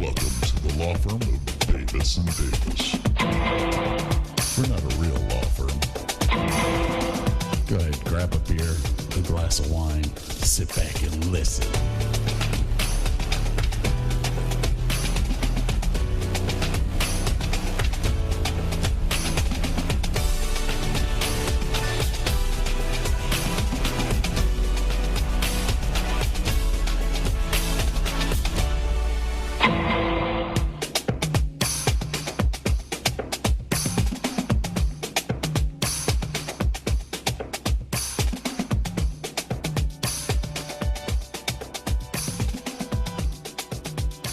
Welcome to the law firm of Davis and Davis. We're not a real law firm. Go ahead, grab a beer, a glass of wine, sit back and listen.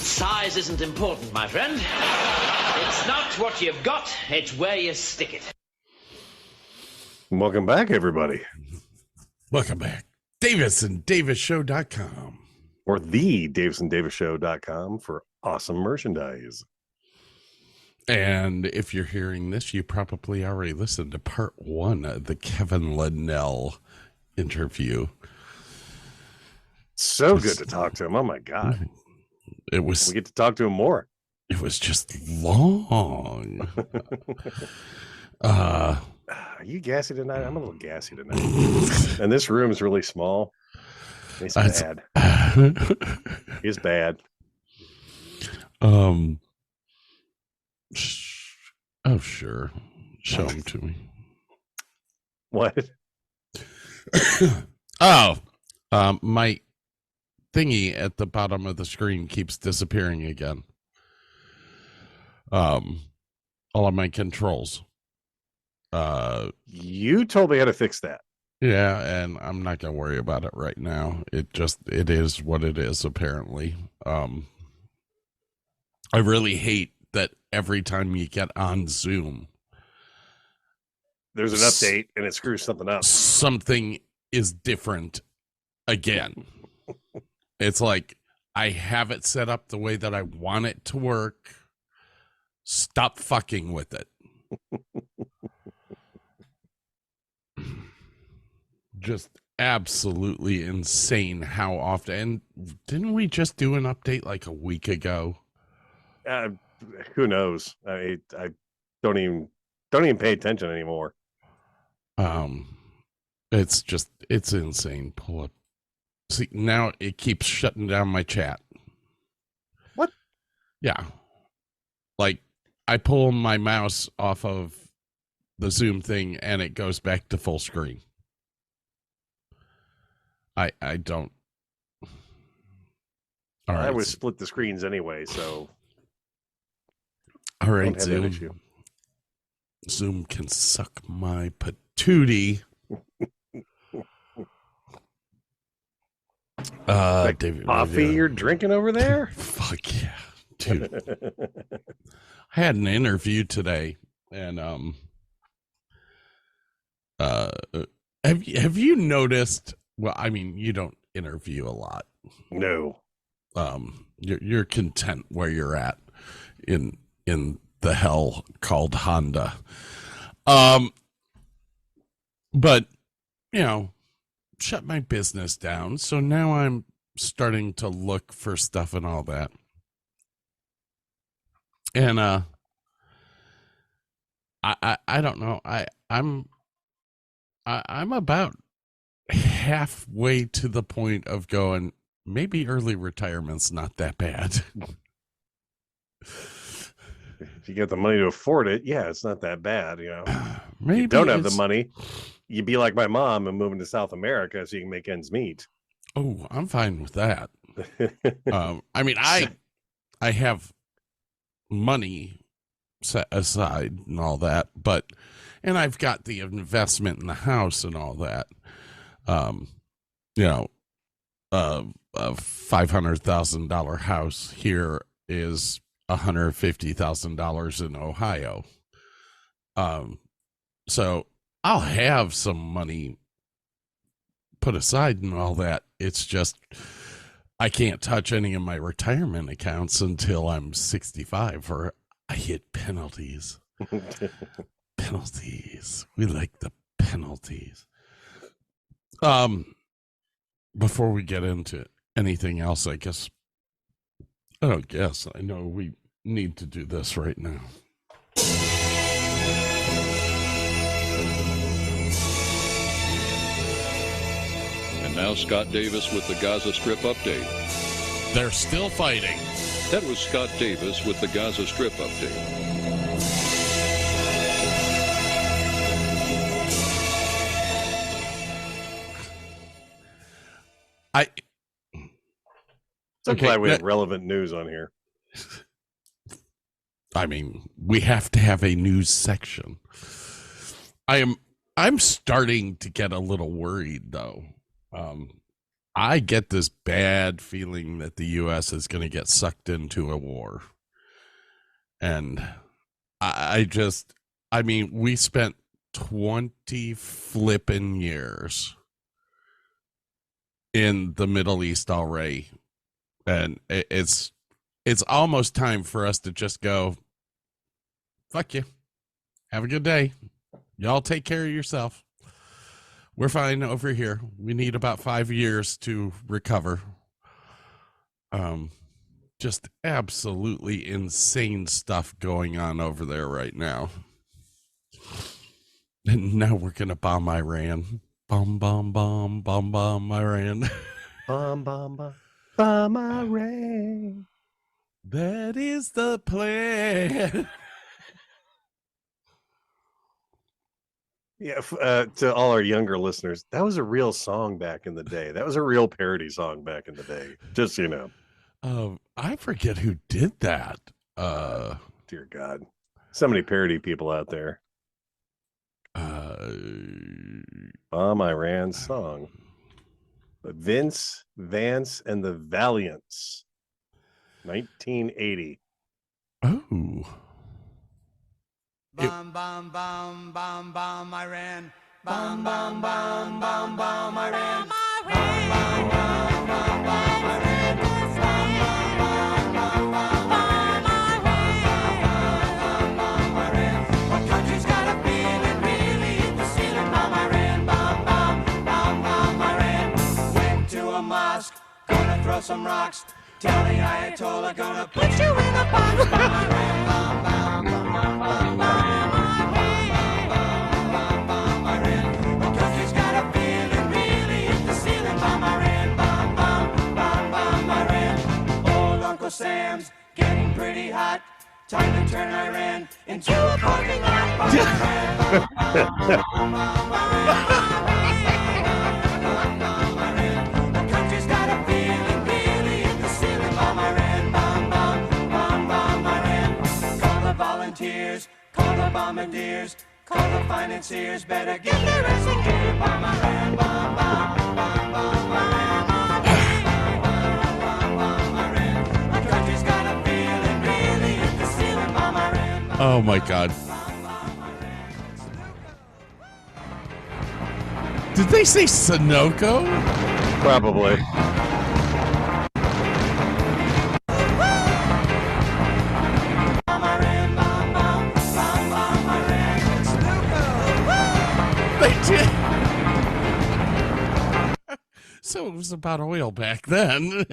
Size isn't important, my friend. It's not what you've got, it's where you stick it. Welcome back, everybody. Welcome back. DavisandDavisShow.com. Or the DavisandDavisShow.com for awesome merchandise. And if you're hearing this, you probably already listened to part one of the Kevin Linell interview. So good to talk to him. Oh, my God. It was. We get to talk to him more. It was just long. Are you gassy tonight? I'm a little gassy tonight. And this room is really small. It's bad. It's bad. Oh, sure. Show them to me. What? My thingy at the bottom of the screen keeps disappearing again. All of my controls. You told me how to fix that. Yeah, and I'm not gonna worry about it right now. It is what it is, apparently. I really hate that every time you get on Zoom, There's an update and it screws something up. Something is different again. It's like, I have it set up the way that I want it to work. Stop fucking with it. Just absolutely insane how often. And didn't we just do an update like a week ago? Who knows? I don't even pay attention anymore. It's insane. Pull up. See, now it keeps shutting down my chat. What? Yeah. Like, I pull my mouse off of the Zoom thing and it goes back to full screen. I don't. All right. I would split the screens anyway, so. All right, Zoom. Zoom can suck my patootie. David, coffee you're drinking over there? Fuck yeah, dude. I had an interview today, and have you noticed? Well, I mean, you don't interview a lot. No. You're content where you're at in the hell called Honda. But you know, shut my business down. So now I'm starting to look for stuff and all that. And I don't know. I'm about halfway to the point of going, maybe early retirement's not that bad. If you get the money to afford it, yeah, it's not that bad, you know. Maybe you don't have the money, you'd be like my mom and moving to South America so you can make ends meet. Oh, I'm fine with that. I mean, I have money set aside and all that, and I've got the investment in the house and all that. You know, a $500,000 house here is $150,000 in Ohio. So I'll have some money put aside and all that. It's just, I can't touch any of my retirement accounts until I'm 65 or I hit penalties. Penalties. We like the penalties. Before we get into anything else, I guess Oh, yes, I know we need to do this right now. And now Scott Davis with the Gaza Strip update. They're still fighting. That was Scott Davis with the Gaza Strip update. I'm glad we have relevant news on here. I mean, we have to have a news section. I'm starting to get a little worried, though. I get this bad feeling that the U.S. is going to get sucked into a war. And I mean, we spent 20 flippin' years in the Middle East already. And it's almost time for us to just go, fuck you. Have a good day. Y'all take care of yourself. We're fine over here. We need about 5 years to recover. Just absolutely insane stuff going on over there right now. And now we're going to bomb Iran. Bomb, bomb, bomb, bomb, bomb Iran. Bomb, bomb, bomb. Bomb Iran. That is the plan. Yeah, to all our younger listeners, that was a real song back in the day. That was a real parody song back in the day. Just so you know. I forget who did that. Dear God. So many parody people out there. Bomb Iran song. But Vince, Vance, and the Valiants. 1980. Oh. Bomb, bomb, bomb, bomb, bomb, Iran. Bomb, bomb, bomb, bomb, bomb, Iran. Bomb, bomb, bomb, bomb, bomb, Iran. Bomb, bomb, bomb, bomb, bomb, Iran. What country's got a feeling really hit the ceiling? Bomb Iran. Bomb, bomb, bomb, bomb, Iran. Went to a mosque, gonna throw some rocks. Tell the Ayatollah, gonna put you in a box. Bomb Iran. Bomb, bomb, bomb, bomb, bomb. Sam's getting pretty hot. Time to turn Iran into a parking lot. The country's got a feeling really hit the ceiling. Bomb Iran, bomb, bomb, bomb, bomb Iran. Call the volunteers, call the bombardiers, call the financiers. Better get their ass in gear. Bomb Iran, bomb, bomb, bomb, bomb Iran. Oh my God. Did they say Sunoco? Probably. They did. So it was about oil back then.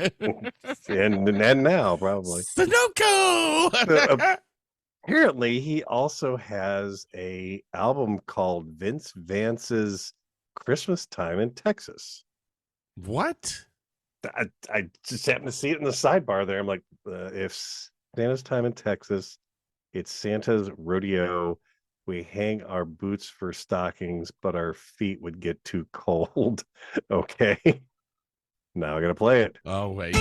and now, probably. Sunoco! Apparently, he also has a album called Vince Vance's Christmas Time in Texas. What? I just happened to see it in the sidebar there. I'm like, if Santa's Time in Texas, it's Santa's rodeo. We hang our boots for stockings, but our feet would get too cold. Okay. Now I got to play it. Oh, wait.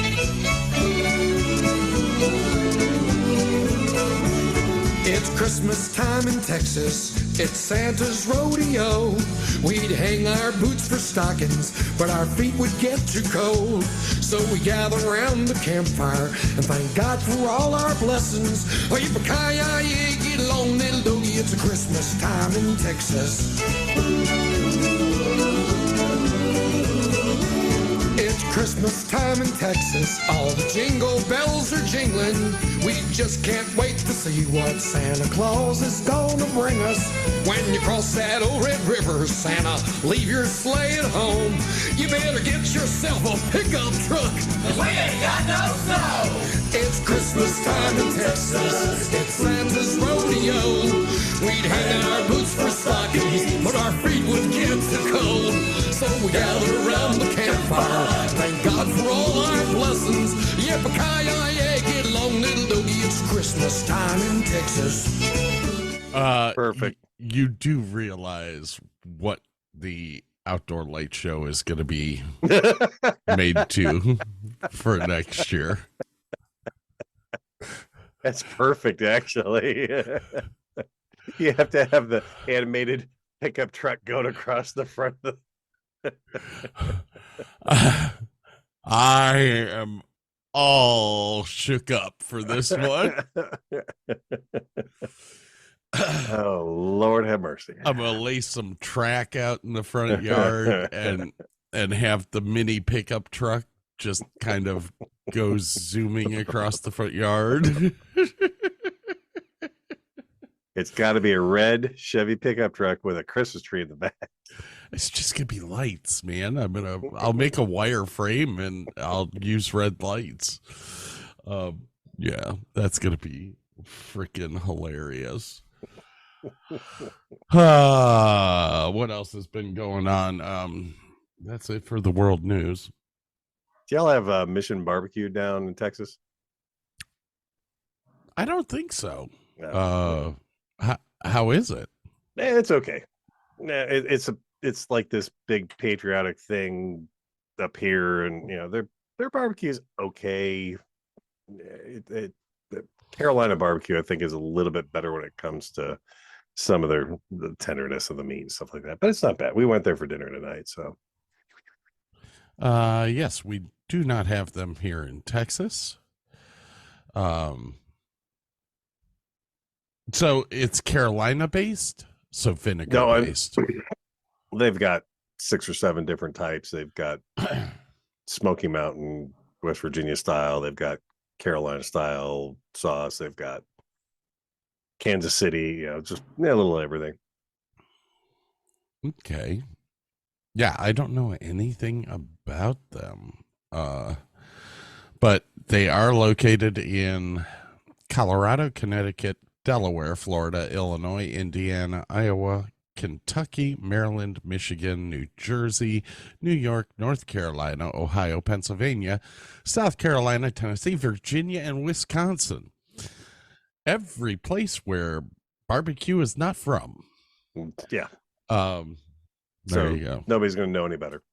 It's Christmas time in Texas, it's Santa's rodeo. We'd hang our boots for stockings, but our feet would get too cold. So we gather around the campfire and thank God for all our blessings. Oh, yippee-ki-yay, get along, little doggy, it's a Christmas time in Texas. It's Christmas time in Texas, all the jingle bells are jingling. We just can't wait to see what Santa Claus is gonna bring us. When you cross that old Red River, Santa, leave your sleigh at home. You better get yourself a pickup truck. We ain't got no snow. It's Christmas time in Texas. It's Santa's rodeo. We'd hang our boots for stockings, but our feet would get too cold. So we gather around the campfire. Thank God for all our blessings. Yippee-ki-yay, get along, little doggy. It's Christmas time in Texas. Perfect. You do realize what the outdoor light show is going to be made to for next year. That's perfect, actually. You have to have the animated pickup truck going across the front of the... I am all shook up for this one. Oh, Lord have mercy. I'm gonna lay some track out in the front yard and have the mini pickup truck just kind of go zooming across the front yard. It's got to be a red Chevy pickup truck with a Christmas tree in the back. It's just gonna be lights, man. I'll make a wire frame and I'll use red lights. Yeah, that's gonna be freaking hilarious. What else has been going on? That's it for the world news. Do y'all have Mission Barbecue down in Texas? I don't think so. No. How is it? It's okay. It's like this big patriotic thing up here, and their barbecue is okay. The Carolina barbecue, I think, is a little bit better when it comes to some of the tenderness of the meat and stuff like that. But it's not bad. We went there for dinner tonight, so. Yes, we do not have them here in Texas. So it's Carolina based, so vinegar based. They've got 6 or 7 different types. They've got Smoky Mountain, West Virginia style. They've got Carolina style sauce. They've got Kansas City, just a little everything. Okay. Yeah, I don't know anything about them. But they are located in Colorado, Connecticut, Delaware, Florida, Illinois, Indiana, Iowa, Kentucky, Maryland, Michigan, New Jersey, New York, North Carolina, Ohio, Pennsylvania, South Carolina, Tennessee, Virginia, and Wisconsin. Every place where barbecue is not from. Yeah. There you go. Nobody's going to know any better.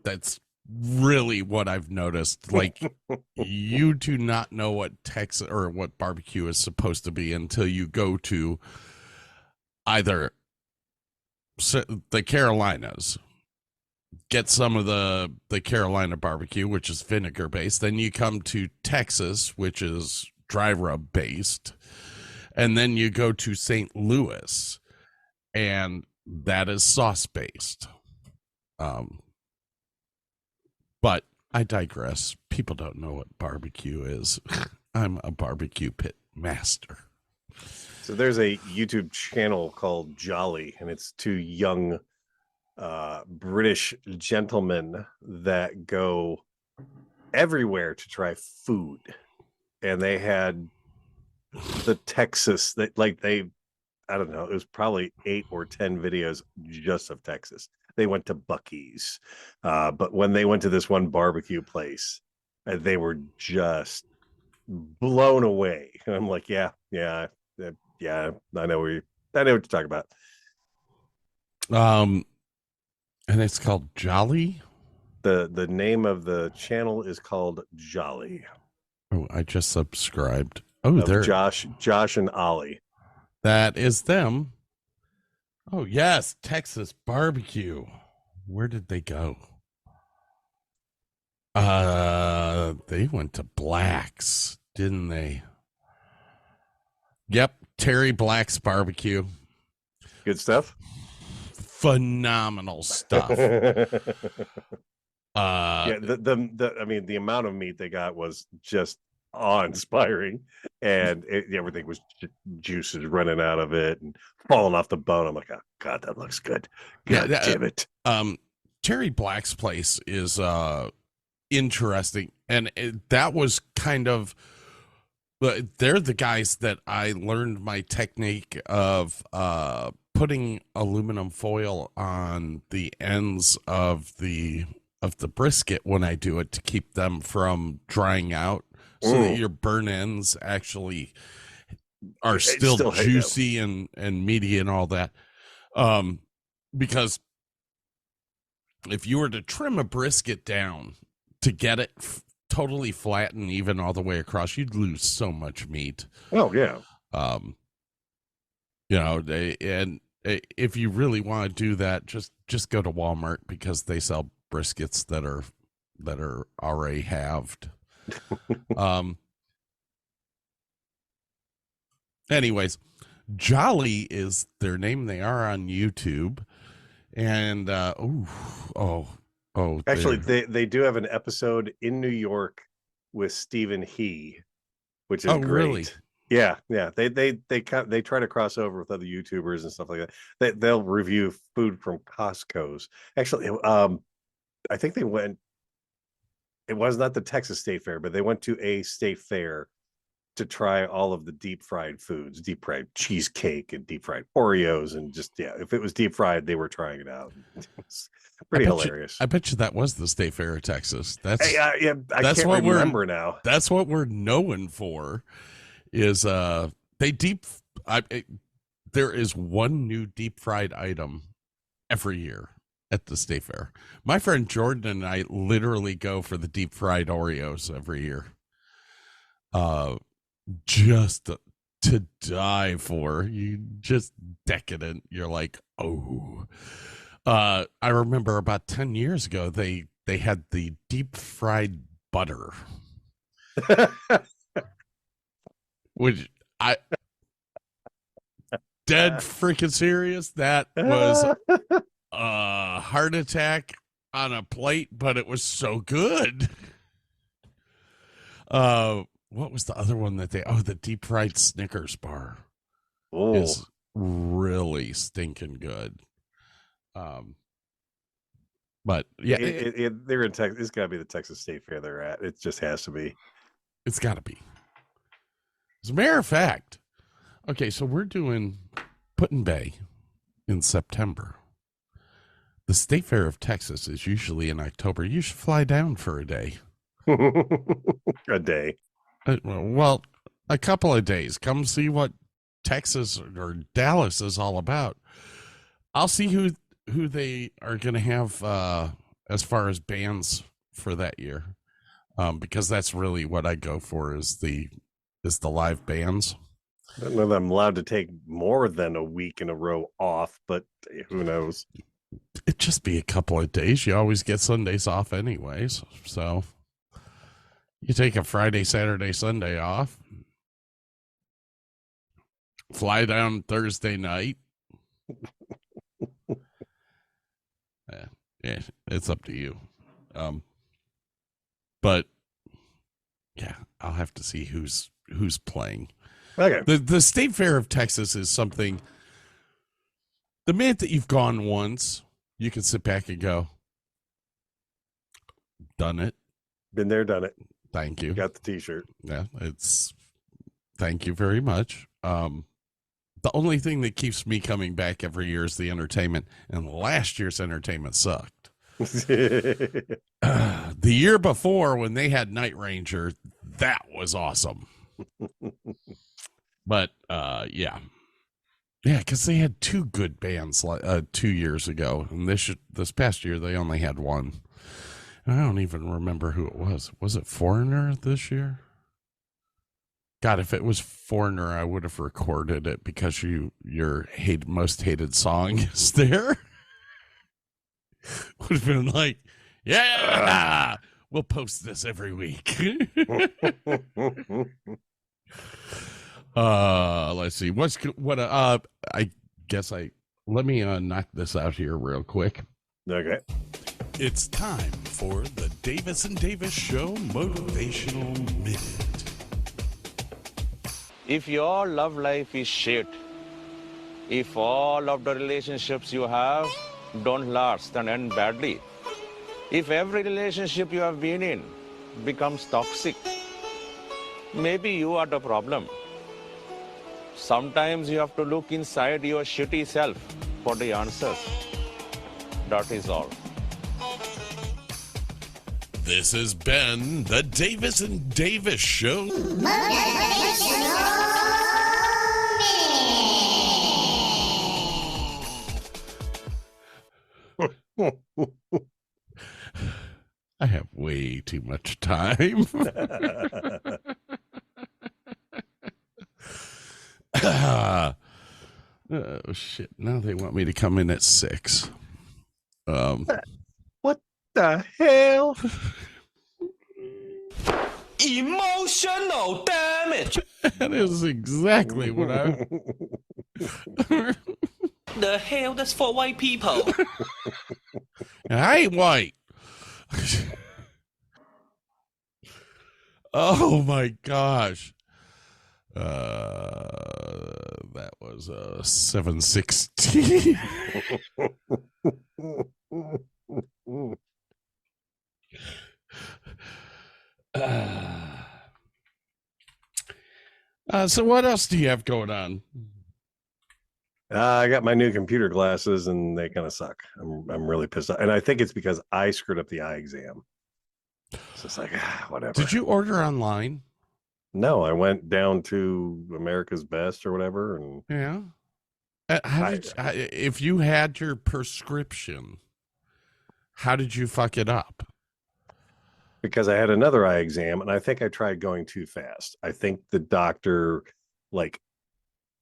That's really what I've noticed. Like, you do not know what Texas or what barbecue is supposed to be until you go to either the Carolinas, get some of the Carolina barbecue, which is vinegar based. Then you come to Texas, which is dry rub based. And then you go to St. Louis, and that is sauce based. But I digress. People don't know what barbecue is. I'm a barbecue pit master. So there's a YouTube channel called Jolly, and it's 2 young British gentlemen that go everywhere to try food. And they had the Texas, I don't know, it was probably 8 or 10 videos just of Texas. They went to Buc-ee's. But when they went to this one barbecue place, they were just blown away. And I'm like, yeah, I know what you're talking about. And it's called Jolly. The name of the channel is called Jolly. Oh, I just subscribed. Oh, there. Josh and Ollie. That is them. Oh, yes, Texas barbecue. Where did they go? They went to Black's, didn't they? Yep, Terry Black's barbecue. Good stuff. Phenomenal stuff. Yeah, the amount of meat they got was just awe-inspiring, and everything was juices running out of it and falling off the bone. I'm like, oh God, that looks good. God damn it. Terry Black's place is interesting, and that was kind of, they're the guys that I learned my technique of putting aluminum foil on the ends of the brisket when I do it to keep them from drying out, so that your burn ends actually are still juicy and meaty and all that. Because if you were to trim a brisket down to get it totally flat and even all the way across, you'd lose so much meat. Oh yeah. And if you really want to do that, just go to Walmart, because they sell briskets that are already halved. Anyways, Jolly is their name. They are on YouTube, and actually they do have an episode in New York with Stephen He, which is great. Really? Yeah. They try to cross over with other YouTubers and stuff like that. They'll review food from Costco's. Actually, I think they went. It was not the Texas State Fair, but they went to a state fair to try all of the deep fried foods, deep fried cheesecake and deep fried Oreos, and just if it was deep fried, they were trying it out. It's pretty hilarious. I bet you that was the State Fair of Texas. That's I can't remember now. That's what we're known for. Is there is one new deep fried item every year at the State Fair. My friend Jordan and I literally go for the deep fried Oreos every year. Just to die for. You just decadent. You're like, oh. I remember about 10 years ago they had the deep fried butter. Which dead freaking serious. That was a heart attack on a plate, but it was so good. What was the other one that the deep fried Snickers bar is really stinking good. But yeah, they're in Texas. It's got to be the Texas State Fair they're at. It just has to be. It's got to be. As a matter of fact, okay, so we're doing Put-in-Bay in September. The State Fair of Texas is usually in October. You should fly down for a day. A day. Well, a couple of days. Come see what Texas or Dallas is all about. I'll see who they are going to have as far as bands for that year, because that's really what I go for is the live bands. I don't know that I'm allowed to take more than a week in a row off, but who knows? It'd just be a couple of days. You always get Sundays off anyways, so you take a Friday, Saturday, Sunday off, fly down Thursday night. Yeah, it's up to you. But yeah, I'll have to see who's playing. Okay. The State Fair of Texas is something. The minute that you've gone once, you can sit back and go, done it. Been there, done it. Thank you. Got the T-shirt. Yeah, thank you very much. The only thing that keeps me coming back every year is the entertainment, and last year's entertainment sucked. The year before, when they had Night Ranger, that was awesome. But yeah, because they had two good bands 2 years ago, and this past year they only had one. And I don't even remember who it was. Was it Foreigner this year? God, if it was Foreigner, I would have recorded it because your most hated song is there. Would have been like, yeah, we'll post this every week. Let's see. I guess let me knock this out here real quick. Okay. It's time for the Davis and Davis Show Motivational Minute. If your love life is shit, if all of the relationships you have don't last and end badly, if every relationship you have been in becomes toxic, maybe you are the problem. Sometimes you have to look inside your shitty self for the answers. That is all. This has been the Davis and Davis Show. I have way too much time. Oh shit! Now they want me to come in at 6. What the hell? Emotional damage. That is exactly what I. The hell, that's for white people. I ain't white. Oh my gosh. That was 716. So what else do you have going on? I got my new computer glasses and they kind of suck. I'm really pissed off. And I think it's because I screwed up the eye exam. So it's like, whatever. Did you order online? No, I went down to America's Best or whatever. And Yeah. If you had your prescription, how did you fuck it up? because I had another eye exam and I think I tried going too fast. I think the doctor like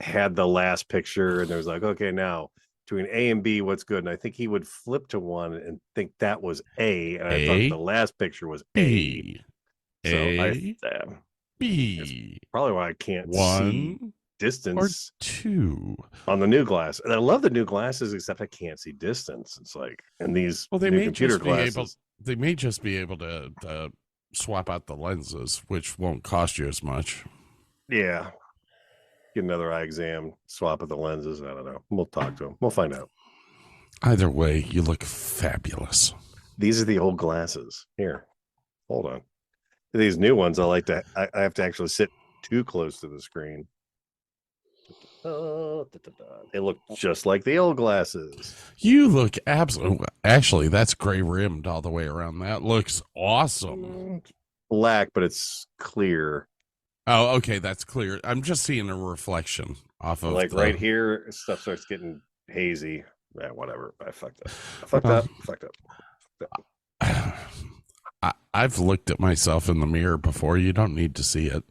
had the last picture and there was like, okay, now between A and B, what's good? And I think he would flip to one and think that was A. And I thought the last picture was A. B. Probably why I can't see distance or 2 on the new glass. And I love the new glasses, except I can't see distance. It's like, and these they new may computer just glasses. they may just be able to swap out the lenses, which won't cost you as much. Yeah. Get another eye exam, swap of the lenses. I don't know. We'll talk to him. We'll find out. Either way, you look fabulous. These are the old glasses. Here, hold on. These new ones, I have to actually sit too close to the screen. They look just like the old glasses. You look absolutely. Actually, that's gray rimmed all the way around. That looks awesome. Black, but it's clear. Oh, okay, that's clear. I'm just seeing a reflection off of right here. Stuff starts getting hazy. Yeah, whatever. I fucked up. I've looked at myself in the mirror before. You don't need to see it.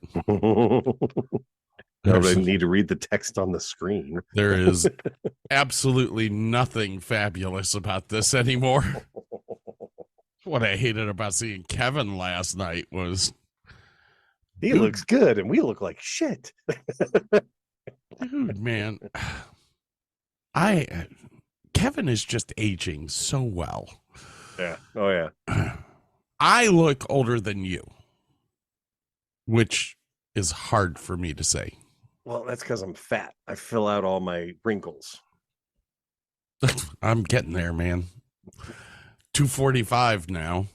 I need to read the text on the screen. There is absolutely nothing fabulous about this anymore. What I hated about seeing Kevin last night was he looks good and we look like shit. Dude, man. Kevin is just aging so well. Yeah. Oh, yeah. I look older than you, which is hard for me to say. Well, that's because I'm fat. I fill out all my wrinkles. I'm getting there, man. 245 now.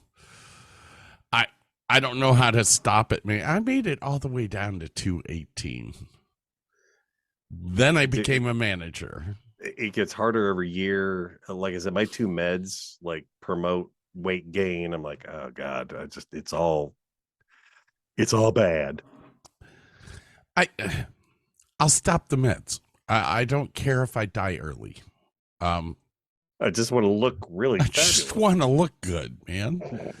I don't know how to stop it, man. I made it all the way down to 218. Then I became a manager. It gets harder every year. Like I said, my 2 meds like promote weight gain. I'm like, oh God, it's all bad. I'll stop the meds. I don't care if I die early. I just want to look really fabulous. Just want to look good, man.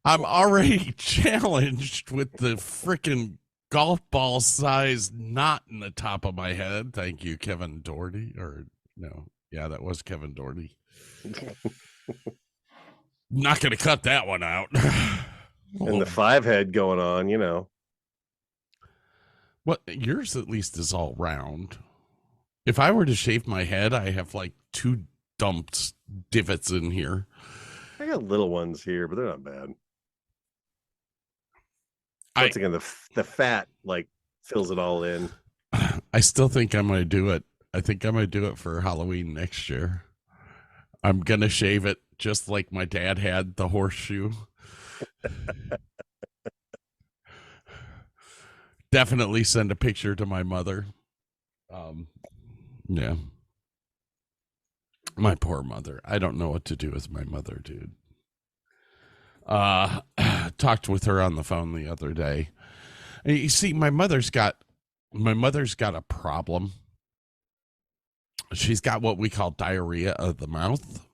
I'm already challenged with the freaking golf ball size knot in the top of my head. Thank you, Kevin Doherty. Or no, yeah, that was Kevin Doherty. Not going to cut that one out. And the 5 head going on, you know. What yours at least is all round. If I were to shave my head, I have like 2 dumped divots in here. I got little ones here, but they're not bad. Once again, the fat like fills it all in. I still think I'm going to do it. I think I'm going to do it for Halloween next year. I'm going to shave it just like my dad had the horseshoe. Definitely send a picture to my mother. Yeah. My poor mother. I don't know what to do with my mother, dude. Talked with her on the phone the other day. And you see, my mother's got a problem. She's got what we call diarrhea of the mouth.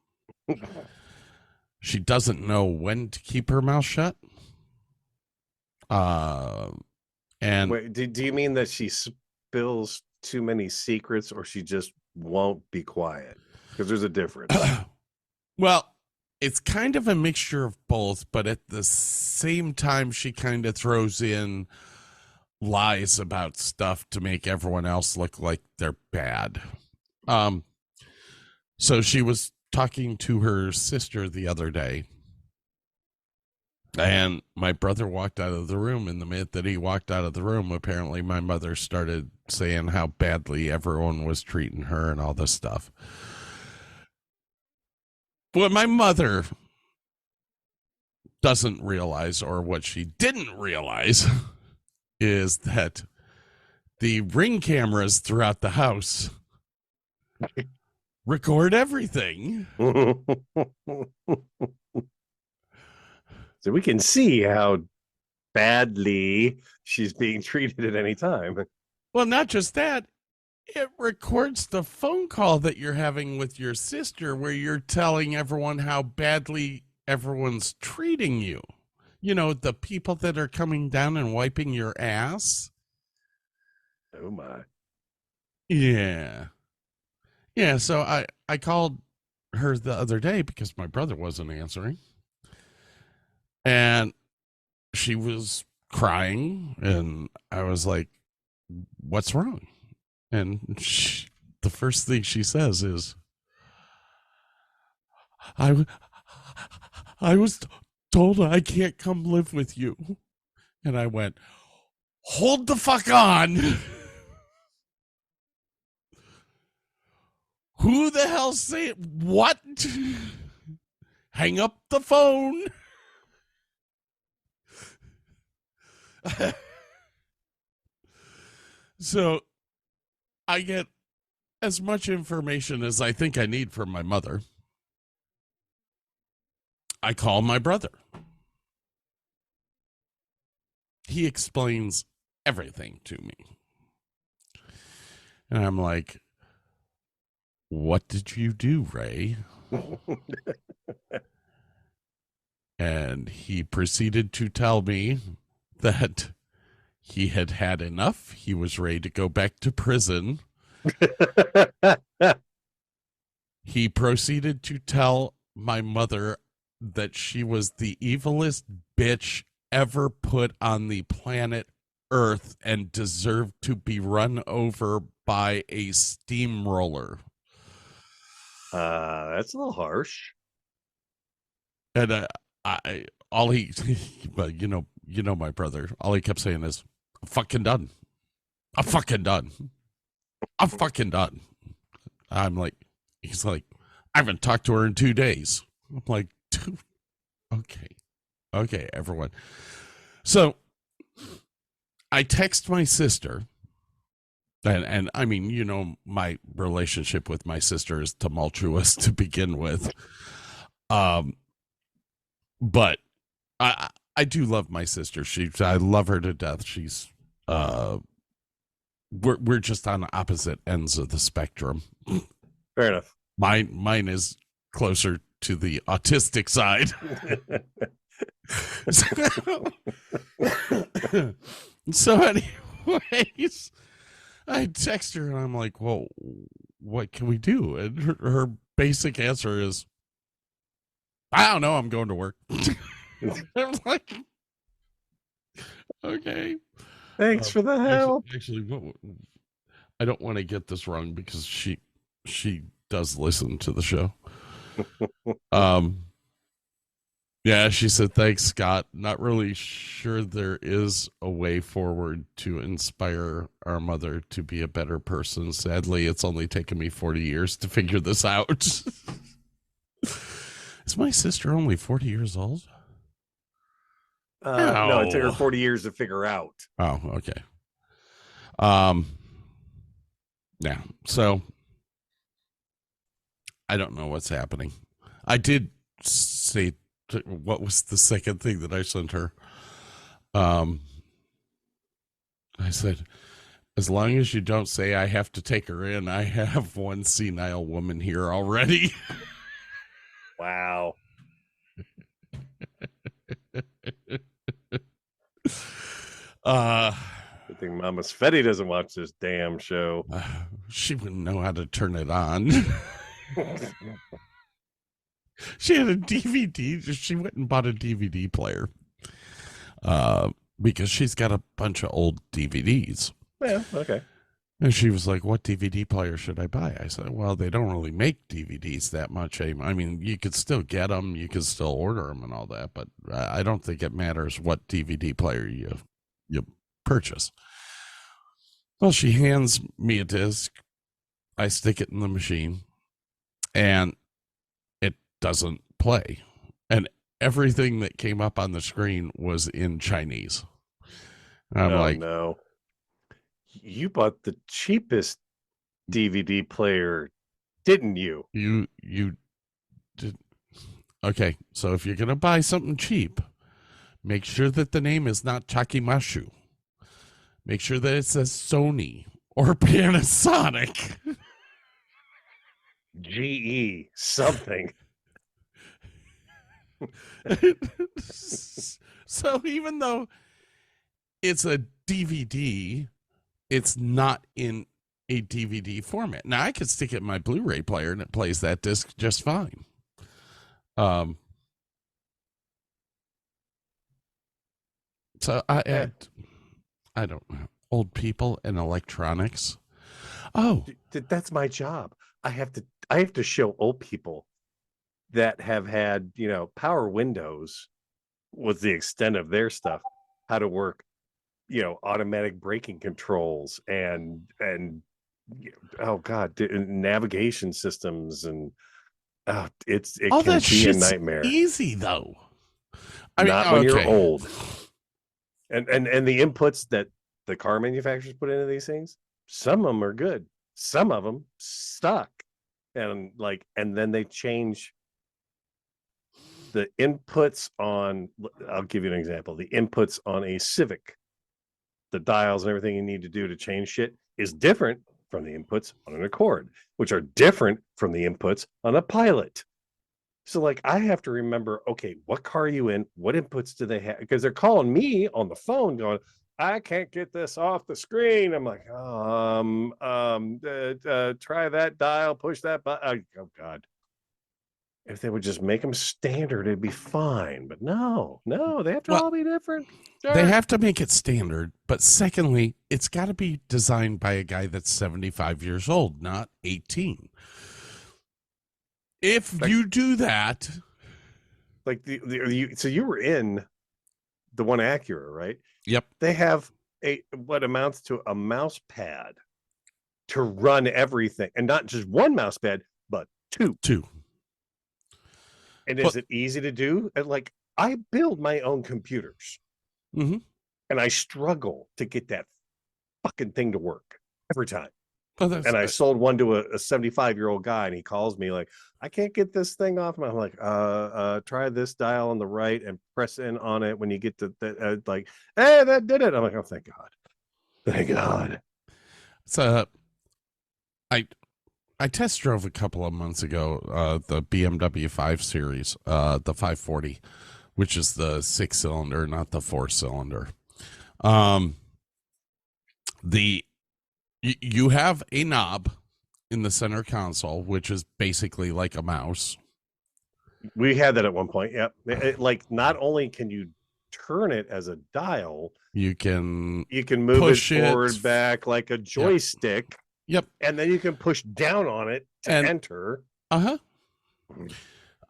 She doesn't know when to keep her mouth shut. And wait, do you mean that she spills too many secrets, or she just won't be quiet? Because there's a difference. Well, it's kind of a mixture of both, but at the same time, she kind of throws in lies about stuff to make everyone else look like they're bad. So she was talking to her sister the other day, and my brother walked out of the room. In the minute that he walked out of the room, apparently my mother started saying how badly everyone was treating her and all this stuff. What my mother doesn't realize, or what she didn't realize, is that the Ring cameras throughout the house record everything. So we can see how badly she's being treated at any time. Well, not just that, it records the phone call that you're having with your sister where you're telling everyone how badly everyone's treating you. You know, the people that are coming down and wiping your ass. Oh my. Yeah. Yeah, so I called her the other day because my brother wasn't answering. And she was crying, and I was like, what's wrong? And the first thing she says is, I was told I can't come live with you. And I went, hold the fuck on. Who the hell say what? Hang up the phone. So I get as much information as I think I need from my mother. I call my brother. He explains everything to me. And I'm like, what did you do, Ray? And he proceeded to tell me that he had had enough. He was ready to go back to prison. He proceeded to tell my mother that she was the evilest bitch ever put on the planet Earth and deserved to be run over by a steamroller. That's a little harsh. And but you know my brother, all he kept saying is, I'm fucking done. I'm fucking done. I'm fucking done. I'm like, he's like, I haven't talked to her in 2 days. I'm like, dude, okay, everyone. So I text my sister, and I mean, you know, my relationship with my sister is tumultuous to begin with. But I do love my sister. I love her to death. She's we're just on opposite ends of the spectrum. Fair enough. Mine is closer to the autistic side. So anyways, I text her and I'm like, well, what can we do? And her basic answer is, I don't know, I'm going to work. I'm like, okay. Thanks for the help. Actually, I don't want to get this wrong because she does listen to the show. Yeah, she said, thanks, Scott. Not really sure there is a way forward to inspire our mother to be a better person. Sadly, it's only taken me 40 years to figure this out. Is my sister only 40 years old? No, it took her No. 40 years to figure out. Oh, okay. Yeah. So I don't know what's happening. I did say what was the second thing that I sent her. I said, as long as you don't say I have to take her in, I have one senile woman here already. Wow. Good thing Mama Sveti doesn't watch this damn show. She wouldn't know how to turn it on. She had a DVD. She went and bought a DVD player because she's got a bunch of old DVDs. Yeah, okay. And she was like, what DVD player should I buy? I said, well, they don't really make DVDs that much. I mean, you could still get them. You could still order them and all that. But I don't think it matters what DVD player you purchase. Well, she hands me a disc. I stick it in the machine. And it doesn't play. And everything that came up on the screen was in Chinese. And I'm like, no. You bought the cheapest DVD player, didn't you? You did. Okay, so if you're gonna buy something cheap, make sure that the name is not Takimashu. Make sure that it says Sony or Panasonic. GE something. So even though it's a DVD, it's not in a DVD format. Now I could stick it in my Blu-ray player and it plays that disc just fine. So I don't know. Old people and electronics. Oh, That's my job. I have to show old people that have had, power windows was the extent of their stuff, how to work, automatic braking controls and oh God, navigation systems and it all can that be a shit's nightmare. easy though. Not when you're old. And the inputs that the car manufacturers put into these things, some of them are good, some of them suck, and then they change the inputs on. I'll give you an example. The inputs on a Civic, the dials and everything you need to do to change shit is different from the inputs on an Accord, which are different from the inputs on a Pilot. So I have to remember, okay, what car are you in? What inputs do they have? Because they're calling me on the phone going, I can't get this off the screen. I'm like, try that dial, push that button. Oh God. If they would just make them standard, it'd be fine. But no, they have to all be different. Sure. They have to make it standard. But secondly, it's got to be designed by a guy that's 75 years old, not 18. If you do that, so you were in the one Acura, right? Yep. They have what amounts to a mouse pad to run everything, and not just one mouse pad, but two. And is it easy to do? And I build my own computers, and I struggle to get that fucking thing to work every time. And I sold one to a 75-year-old guy, and he calls me like, I can't get this thing off. I'm like, try this dial on the right and press in on it when you get to that. Hey, that did it. I'm like, oh, thank God. Thank God. So I test drove a couple of months ago the BMW 5 Series, the 540, which is the 6-cylinder, not the 4-cylinder. You have a knob in the center console, which is basically like a mouse. We had that at one point. Yep. Not only can you turn it as a dial, you can move push it forward, back like a joystick. Yep. And then you can push down on it to enter.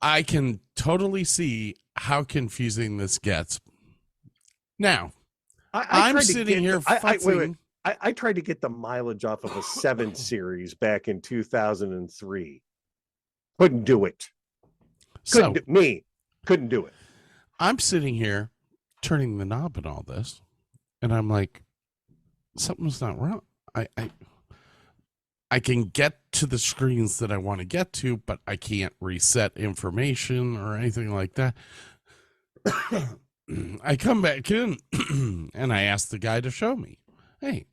I can totally see how confusing this gets. Now, I'm sitting here futzing. I tried to get the mileage off of a 7 Series back in 2003. Couldn't do it. Couldn't do it. I'm sitting here turning the knob and all this, and I'm like, something's not wrong. I can get to the screens that I want to get to, but I can't reset information or anything like that. I come back in and I ask the guy to show me. Hey,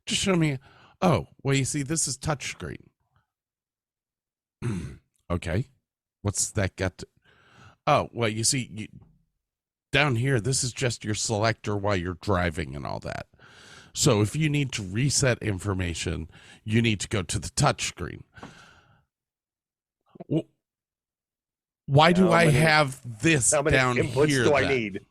just show me. Oh, well, you see, this is touchscreen. Okay. What's that got to? Oh, well, you see, down here, this is just your selector while you're driving and all that. So if you need to reset information, you need to go to the touchscreen. Why do I have this How many down inputs here? do I need?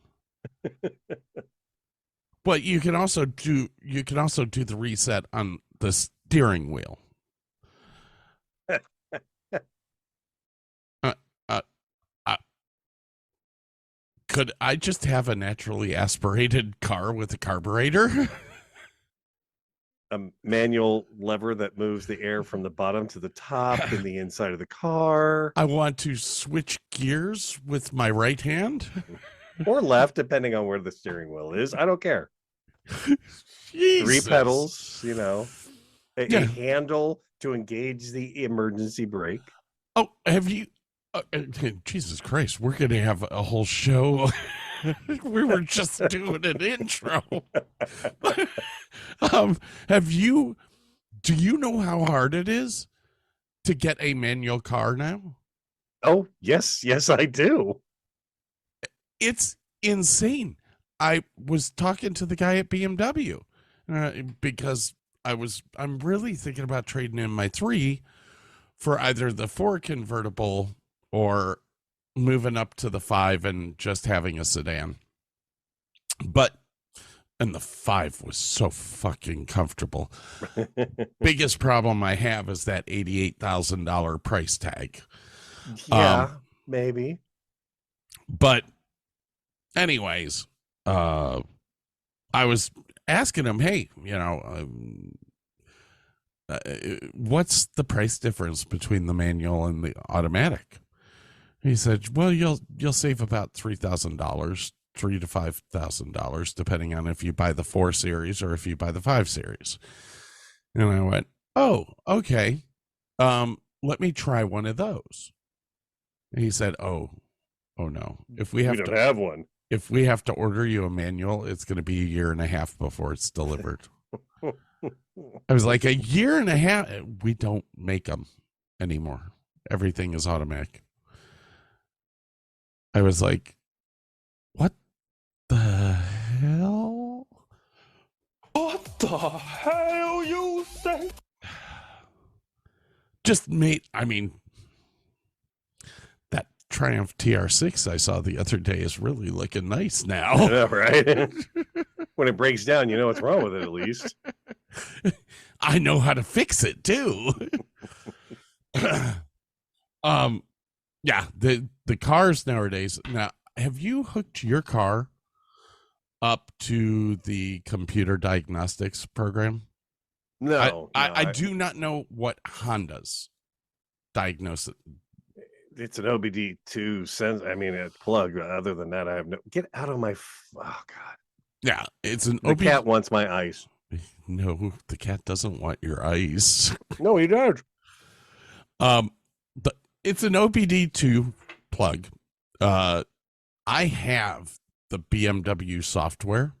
But you can also do the reset on the steering wheel. Could I just have a naturally aspirated car with a carburetor? A manual lever that moves the air from the bottom to the top in the inside of the car. I want to switch gears with my right hand. Or left, depending on where the steering wheel is. I don't care. Jesus. 3 pedals, a handle to engage the emergency brake. Oh, have you? Jesus Christ, we're going to have a whole show. We were just doing an intro. Do you know how hard it is to get a manual car now? Oh, yes, I do. It's insane. I was talking to the guy at BMW because I'm really thinking about trading in my 3 for either the 4 convertible or moving up to the 5 and just having a sedan. And the 5 was so fucking comfortable. Biggest problem I have is that $88,000 price tag. Yeah, maybe. But anyways, I was asking him, hey, what's the price difference between the manual and the automatic? He said, well, you'll save about $3,000, $3,000 to $5,000, depending on if you buy the 4 Series or if you buy the 5 Series. And I went, oh, okay. Let me try one of those. And he said, oh no. If we don't have one. If we have to order you a manual, it's going to be 1.5 years before it's delivered. I was like, 1.5 years? We don't make them anymore. Everything is automatic. I was like, what the hell? What the hell you say? That Triumph TR6 I saw the other day is really looking nice now. I know, right? When it breaks down, you know what's wrong with it, at least. I know how to fix it too. Yeah, the cars nowadays. Now, have you hooked your car up to the computer diagnostics program? No, I do not know what Honda's diagnose it. It's an OBD2 sense. A plug. Other than that, I have no. Get out of my. Oh God. Yeah, it's an. The cat wants my ice. No, the cat doesn't want your ice. No, he does. It's an OBD2 plug. I have the BMW software.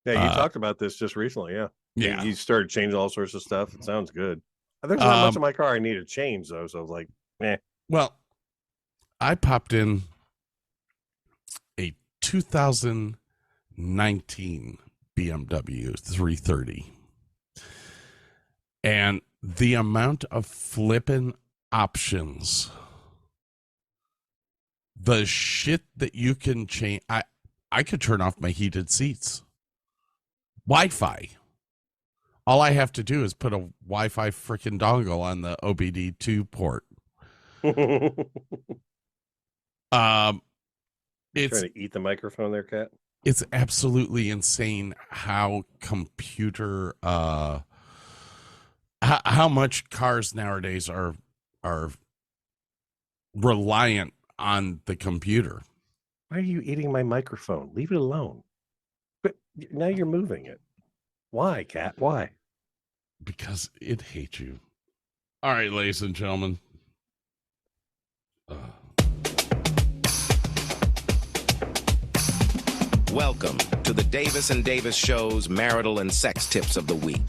Yeah, you talked about this just recently. Yeah. Yeah. You started changing all sorts of stuff. It sounds good. There's not much of my car I need to change though, so I was like, eh. Well, I popped in a 2019 BMW 330, and the amount of flipping options, the shit that you can change. I could turn off my heated seats. Wi-Fi. All I have to do is put a Wi-Fi freaking dongle on the OBD2 port. It's trying to eat the microphone there, Kat. it's absolutely insane how computer how much cars nowadays are reliant on the computer. Why are you eating my microphone? Leave it alone. But now you're moving it. Why, Kat? Why? Because it hates you. All right, ladies and gentlemen. Welcome to the Davis and Davis Show's marital and sex tips of the week.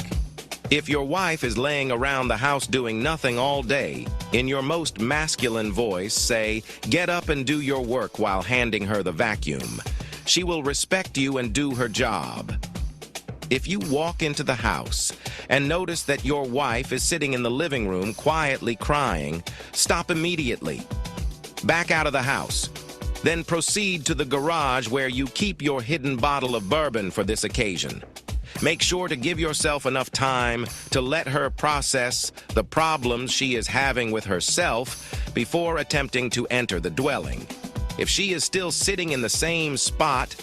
If your wife is laying around the house doing nothing all day, in your most masculine voice, say, "Get up and do your work," while handing her the vacuum. She will respect you and do her job. If you walk into the house and notice that your wife is sitting in the living room quietly crying, stop immediately. Back out of the house. Then proceed to the garage where you keep your hidden bottle of bourbon for this occasion. Make sure to give yourself enough time to let her process the problems she is having with herself before attempting to enter the dwelling. If she is still sitting in the same spot,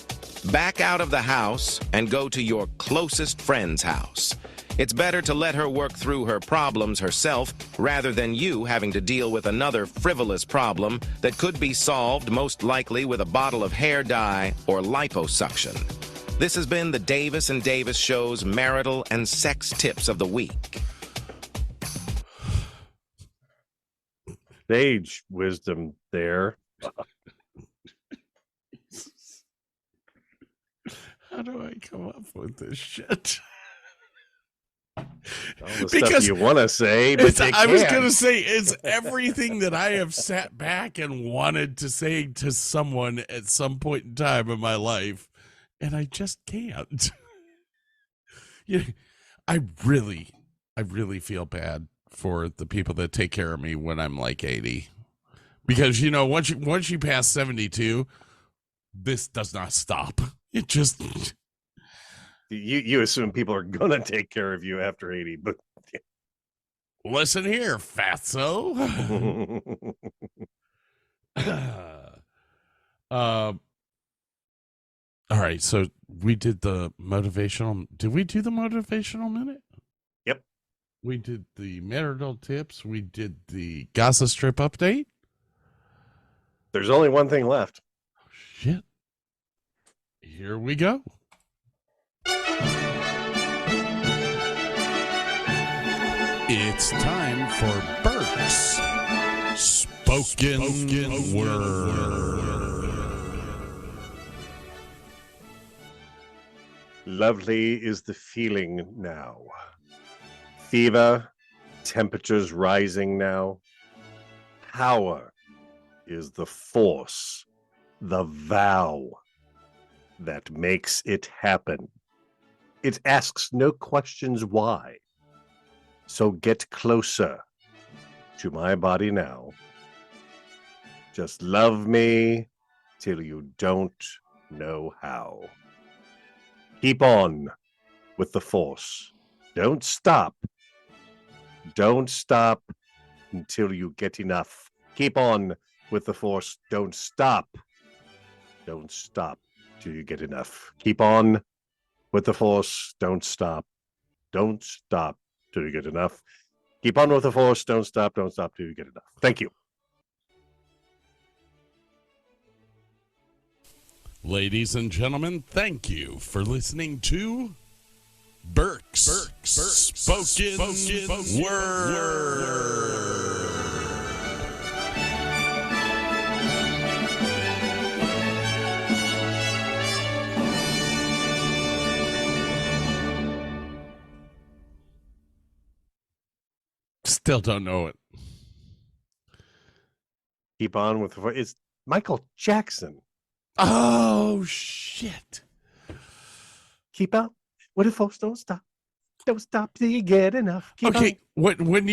back out of the house and go to your closest friend's house. It's better to let her work through her problems herself rather than you having to deal with another frivolous problem that could be solved most likely with a bottle of hair dye or liposuction. This has been the Davis and Davis Show's marital and sex tips of the week. Sage wisdom there. How do I come up with this shit? All the stuff you want to say, but you I was can't. going to say, it's everything that I have sat back and wanted to say to someone at some point in time in my life, and I just can't. I really feel bad for the people that take care of me when I'm like 80, because once you pass 72, this does not stop. It just. You assume people are gonna take care of you after 80, but Listen here, fatso. All right, so we did the motivational. Did we do the motivational minute? Yep. We did the marital tips. We did the gossip strip update. there's only one thing left. Oh, shit. Here we go. It's time for Burke's Spoken Word. Lovely is the feeling now. Fever, temperatures rising now. Power is the force, the vow that makes it happen. It asks no questions why. So get closer to my body now. Just love me till you don't know how. Keep on with the force. Don't stop. Don't stop until you get enough. Keep on with the force. Don't stop. Don't stop till you get enough. Keep on with the force. Don't stop. Don't stop till you get enough. Keep on with the force. Don't stop. Don't stop till you get enough. Thank you. Ladies and gentlemen, thank you for listening to Burke's Spoken Word. Still don't know it. Keep on with the force. It's Michael Jackson. Oh, shit. Keep on with the force. Don't stop. Don't stop till you get enough. Keep Okay, on. when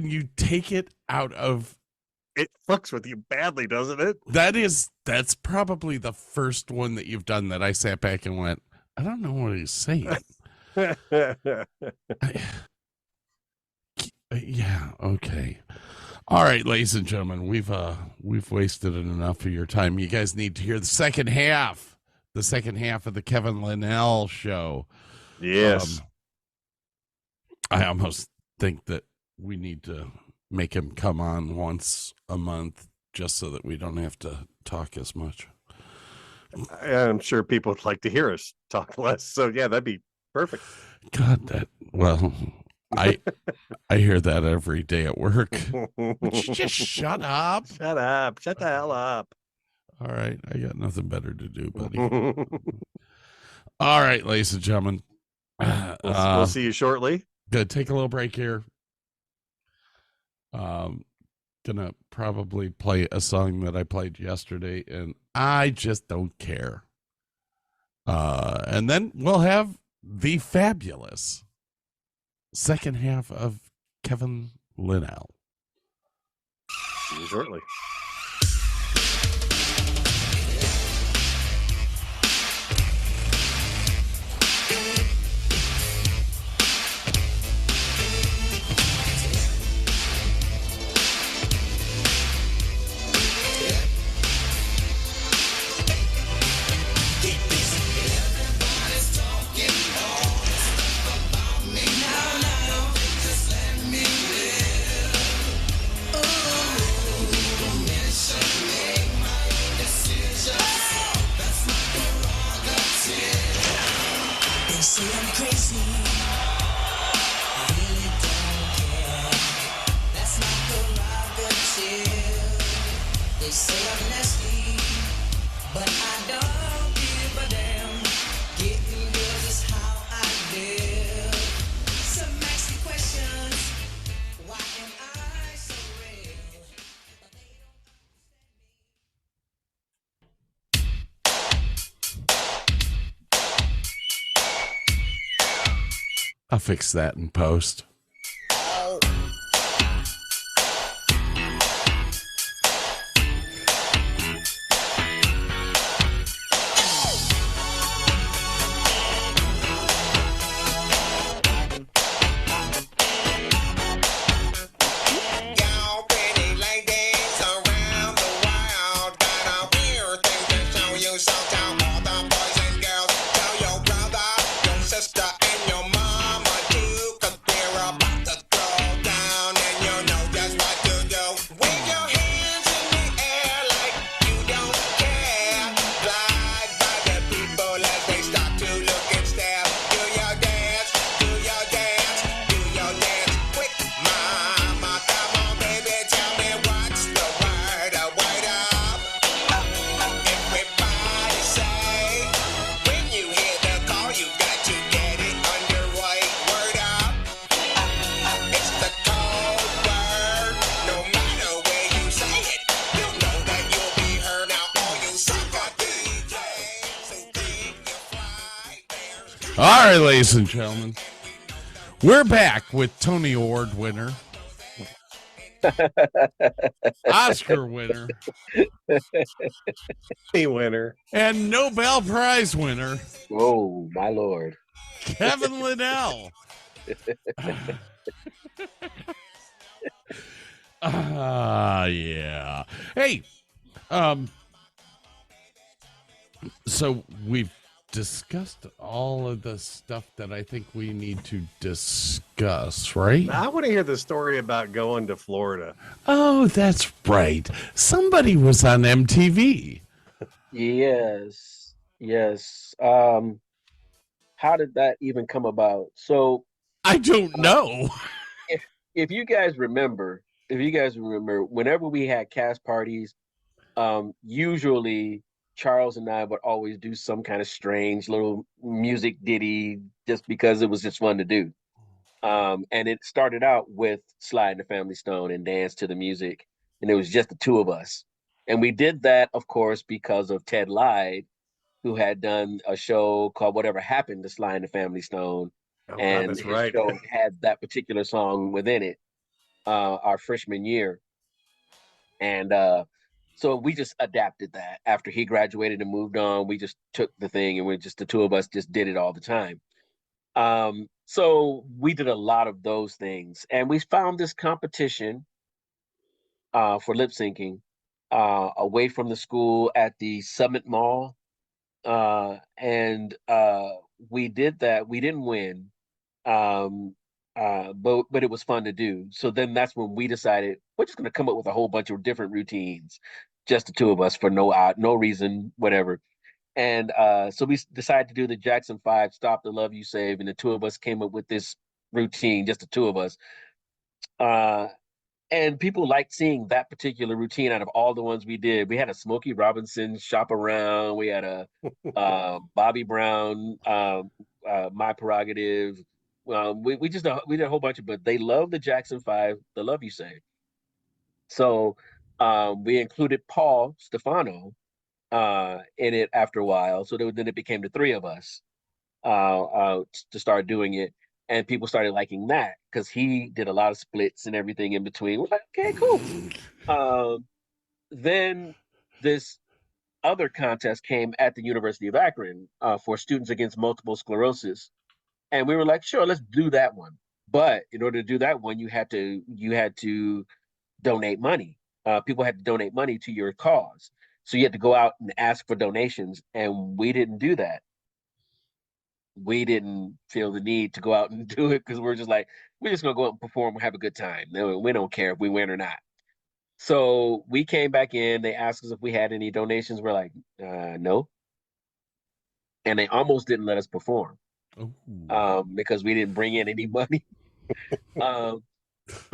you take it out of, It fucks with you badly, doesn't it? that's probably the first one that you've done that I sat back and went, I don't know what he's saying. Yeah. Okay. All right, ladies and gentlemen, we've wasted enough of your time. You guys need to hear the second half of the Kevin Linell show. Yes. I almost think that we need to make him come on once a month just so that we don't have to talk as much. I'm sure people would like to hear us talk less. So yeah, that'd be perfect. God, I hear that every day at work. Would you just shut up? Shut up. Shut the hell up. All right. I got nothing better to do, buddy. All right, ladies and gentlemen. We'll see you shortly. Gonna take a little break here. Gonna probably play a song that I played yesterday, and I just don't care. And then we'll have the fabulous second half of Kevin Linell. See you shortly. I'll fix that in post. All right, ladies and gentlemen, we're back with Tony Award winner, Oscar winner, winner, and Nobel Prize winner. Oh, my Lord. Kevin Linell. Yeah. Hey, so we've discussed all of the stuff that I think we need to discuss, right? I want to hear the story about going to Florida. Oh, that's right. Somebody was on MTV. Yes. How did that even come about? So I don't know. If you guys remember, whenever we had cast parties, usually Charles and I would always do some kind of strange little music ditty just because it was just fun to do. And it started out with Sly and the Family Stone and Dance to the Music. And it was just the two of us. And we did that, of course, because of Ted Lyde, who had done a show called Whatever Happened to Sly and the Family Stone. Oh, and God, that's his right. show had that particular song within it, our freshman year. And so we just adapted that. After he graduated and moved on, we just took the thing and the two of us just did it all the time. So we did a lot of those things, and we found this competition for lip syncing away from the school at the Summit Mall, and we did that. We didn't win, um, but it was fun to do. So then that's when we decided we're just going to come up with a whole bunch of different routines, just the two of us for no reason, whatever. And so we decided to do the Jackson 5, Stop the Love You Save, and the two of us came up with this routine, just the two of us. Uh, and people liked seeing that particular routine out of all the ones we did. We had a Smokey Robinson shop around. We had a Bobby Brown, My Prerogative. We just we did a whole bunch of, but they love the Jackson 5, the Love You Save. So we included Paul Stefano in it after a while. So then it became the three of us to start doing it. And people started liking that because he did a lot of splits and everything in between. We're like, okay, cool. Then this other contest came at the University of Akron for students against multiple sclerosis. And we were like, sure, let's do that one. But in order to do that one, you had to donate money. People had to donate money to your cause. So you had to go out and ask for donations. And we didn't do that. We didn't feel the need to go out and do it because we're just like, we're just gonna go out and perform and have a good time. We don't care if we win or not. So we came back in, they asked us if we had any donations. We're like, no. And they almost didn't let us perform because we didn't bring in any money. But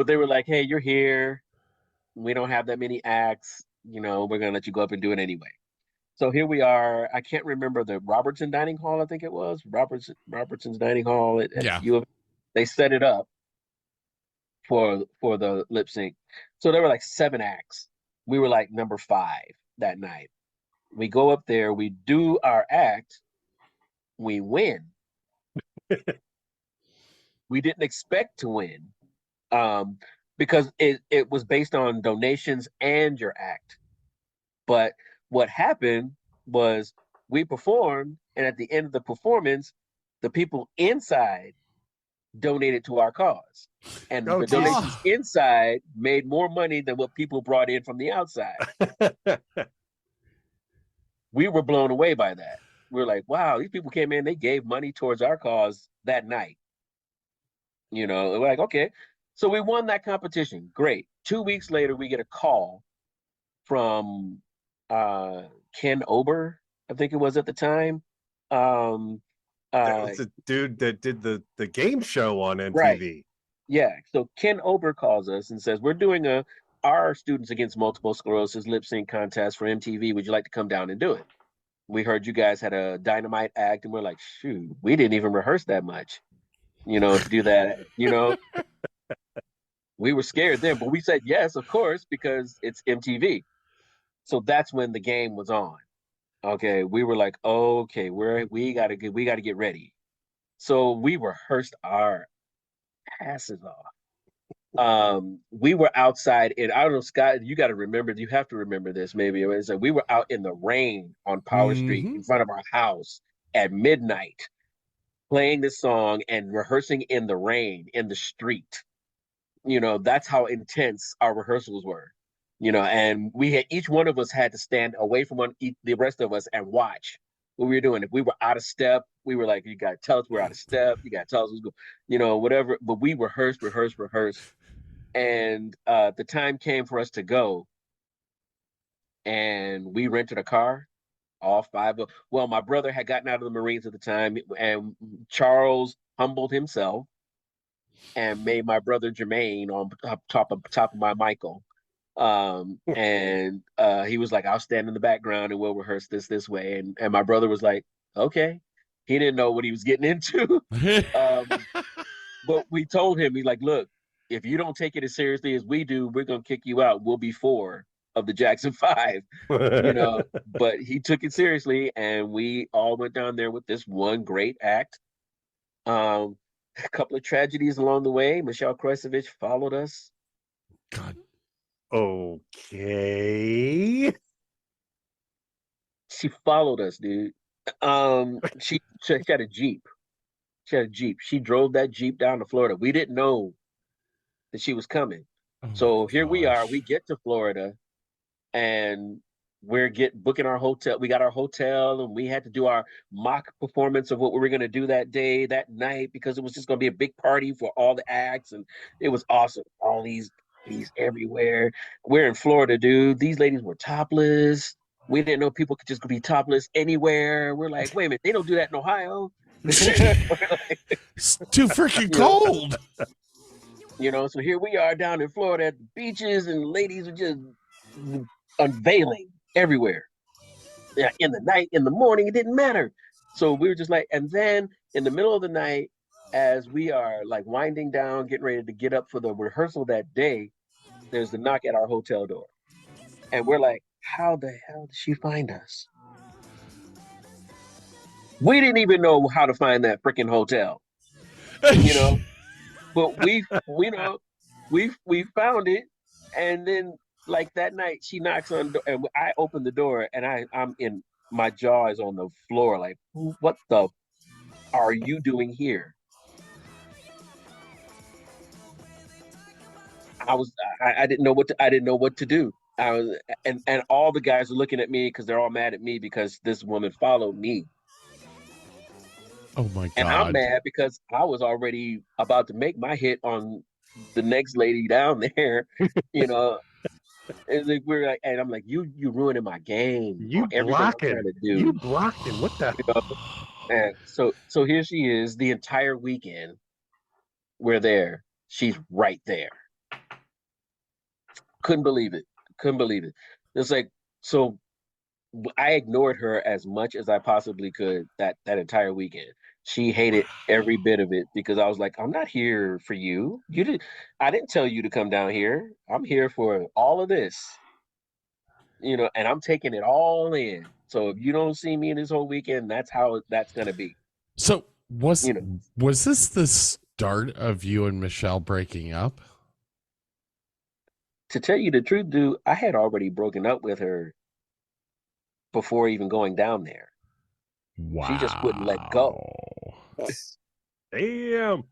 they were like, hey, you're here. We don't have that many acts. We're gonna let you go up and do it anyway. So here we are. I can't remember the Robertson Dining Hall. I think it was Robertson's Dining Hall at U of. They set it up for the lip sync. So there were like 7 acts. We were like number 5 that night. We go up there. We do our act. We win. We didn't expect to win because it was based on donations and your act. But what happened was we performed, and at the end of the performance, the people inside donated to our cause. And the donations inside made more money than what people brought in from the outside. We were blown away by that. We're like, wow, these people came in, they gave money towards our cause that night. We're like, okay. So we won that competition. Great. 2 weeks later, we get a call from Ken Ober, I think it was at the time. That was the dude that did the game show on MTV. Right. Yeah. So Ken Ober calls us and says, we're doing our Students Against Multiple Sclerosis lip sync contest for MTV. Would you like to come down and do it? We heard you guys had a dynamite act, and we're like, shoot, we didn't even rehearse that much, to do that, We were scared then, but we said yes, of course, because it's MTV. So that's when the game was on. Okay, we were like, okay, we gotta get ready. So we rehearsed our asses off. We were outside, and I don't know, Scott, you have to remember this maybe. So we were out in the rain on Power Street in front of our house at midnight, playing this song and rehearsing in the rain in the street. That's how intense our rehearsals were. And each one of us had to stand away from the rest of us and watch what we were doing. If we were out of step, we were like, you got to tell us we're out of step. You got to tell us what's going, whatever. But we rehearsed. And the time came for us to go. And we rented a car, all 5 of. Well, my brother had gotten out of the Marines at the time, and Charles humbled himself and made my brother Jermaine on top of my Michael. And he was like, I'll stand in the background and we'll rehearse this way. And my brother was like, okay. He didn't know what he was getting into. But we told him, he's like, look, if you don't take it as seriously as we do, we're going to kick you out. We'll be 4 of the Jackson 5, but he took it seriously. And we all went down there with this one great act. A couple of tragedies along the way. Michelle Krojcevich followed us. God. Okay. She followed us, dude. She had a Jeep. She had a Jeep. She drove that Jeep down to Florida. We didn't know that she was coming. Oh So my here we are. gosh. We get to Florida, and we're booking our hotel. We got our hotel, and we had to do our mock performance of what we were going to do that day, that night, because it was just going to be a big party for all the acts, and it was awesome. All these ladies everywhere. We're in Florida, dude. These ladies were topless. We didn't know people could just be topless anywhere. We're like, wait a minute, they don't do that in Ohio. It's too freaking You know? cold. So here we are down in Florida at the beaches, and ladies are just unveiling everywhere. Yeah, in the night, in the morning, it didn't matter. So we were just like, and then in the middle of the night, as we are like winding down, getting ready to get up for the rehearsal that day, there's the knock at our hotel door. And we're like, how the hell did she find us? We didn't even know how to find that freaking hotel, but we found it. And then like that night she knocks on the door, and I open the door, and I'm in, my jaw is on the floor, like, what the are you doing here? I didn't know what to do. I was, and all the guys are looking at me because they're all mad at me because this woman followed me. Oh my God. And I'm mad because I was already about to make my hit on the next lady down there, And like, we're like, and I'm like, you ruining my game. You everything I'm blocking. trying to do. You blocking. What the? And so here she is the entire weekend. We're there. She's right there. Couldn't believe it. It's like, so I ignored her as much as I possibly could that entire weekend. She hated every bit of it because I was like, I'm not here for you. I didn't tell you to come down here. I'm here for all of this. And I'm taking it all in. So if you don't see me this whole weekend, that's how that's gonna be. So was this the start of you and Michelle breaking up? To tell you the truth, dude, I had already broken up with her before even going down there. Wow. She just wouldn't let go. Damn.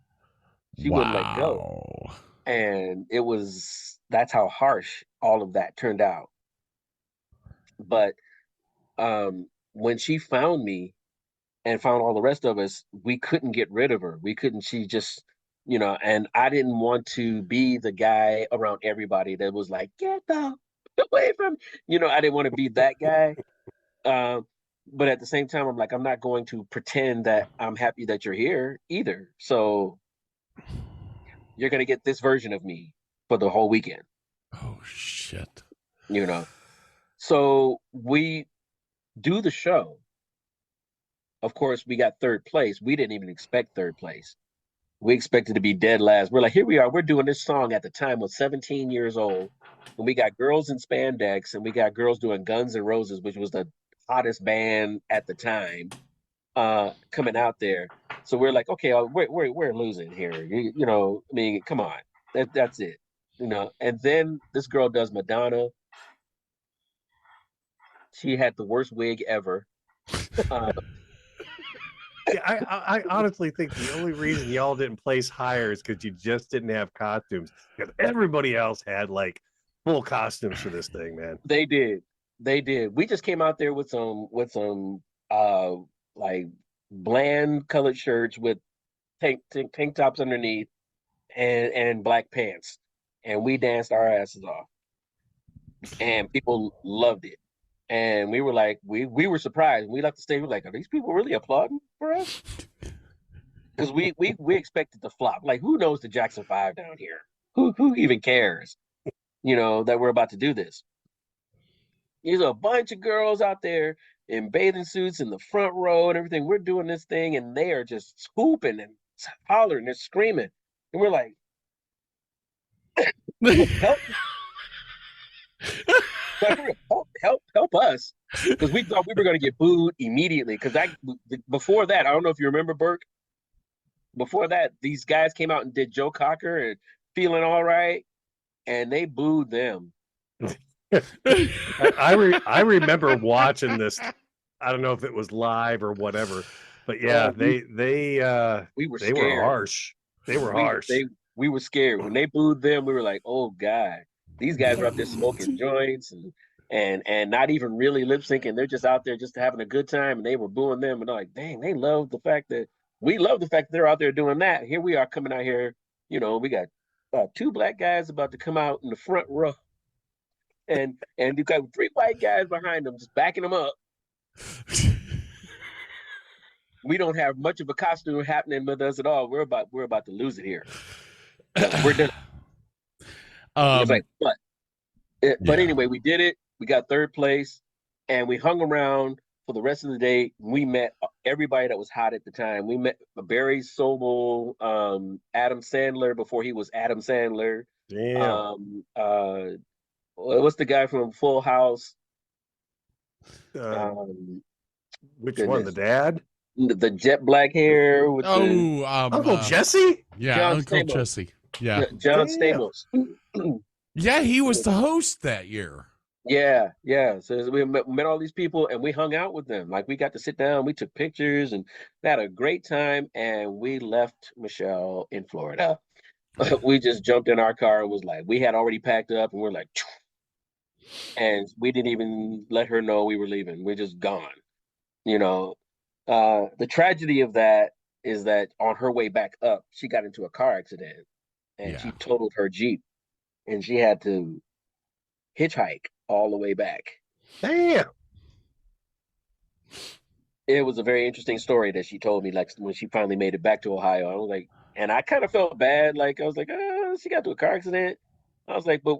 She wouldn't let go. And that's how harsh all of that turned out. But when she found me and found all the rest of us, we couldn't get rid of her. She just, and I didn't want to be the guy around everybody that was like, get the away from, I didn't want to be that guy. But at the same time, I'm like, I'm not going to pretend that I'm happy that you're here either. So you're going to get this version of me for the whole weekend. Oh, shit. So we do the show. Of course, we got third place. We didn't even expect third place. We expected to be dead last. We're like, here we are. We're doing this song at the time was 17 years old. And we got girls in spandex, and we got girls doing Guns N' Roses, which was the hottest band at the time, coming out there. So we're like, okay, we're losing here. Come on. That's it. And then this girl does Madonna. She had the worst wig ever. Yeah, I honestly think the only reason y'all didn't place higher is because you just didn't have costumes. Because everybody else had like full costumes for this thing, man. They did. We just came out there with some like bland colored shirts with tank tops underneath and black pants, and we danced our asses off, and people loved it. And we were like, we were surprised. We left the stage. We're like, are these people really applauding for us? Because we expected to flop. Like, who knows the Jackson 5 down here? Who even cares? That we're about to do this. There's a bunch of girls out there in bathing suits in the front row and everything. We're doing this thing, and they are just whooping and hollering and screaming. And we're like, help. help us, because we thought we were going to get booed immediately. Because before that, I don't know if you remember, Burke. Before that, these guys came out and did Joe Cocker and Feeling All Right, and they booed them. I remember watching this. I don't know if it was live or whatever, But yeah, we they were they scared. were harsh. They were harsh. We were scared when they booed them. We were like, "Oh God, these guys are up there smoking joints and not even really lip syncing. They're just out there just having a good time." And they were booing them, and I'm like, "Dang, they love the fact that we love the fact that they're out there doing that. Here we are coming out here. You know, we got 2 black guys about to come out in the front row, and you got 3 white guys behind them just backing them up." We don't have much of a costume happening with us at all. We're about to lose it here. We're done. It's like, but anyway, we did it. We got 3rd place, and we hung around for the rest of the day. We met everybody that was hot at the time. We met Barry Sobel, Adam Sandler before he was Adam Sandler. Damn. What's the guy from Full House? Which one? The dad? The jet black hair with Uncle Jesse? Yeah, John Uncle Stamos. Jesse. Yeah. John Damn. Stamos. Yeah, he was the host that year. Yeah. So we met all these people and we hung out with them. Like we got to sit down, we took pictures and had a great time. And we left Michelle in Florida. We just jumped in our car and was like, we had already packed up and we're like, and we didn't even let her know we were leaving. We're just gone. You know, the tragedy of that is that on her way back up, she got into a car accident and she totaled her Jeep and she had to hitchhike all the way back. Damn. It was a very interesting story that she told me, like when she finally made it back to Ohio. I was like, and I kind of felt bad. Like I was like, she got into a car accident. I was like, but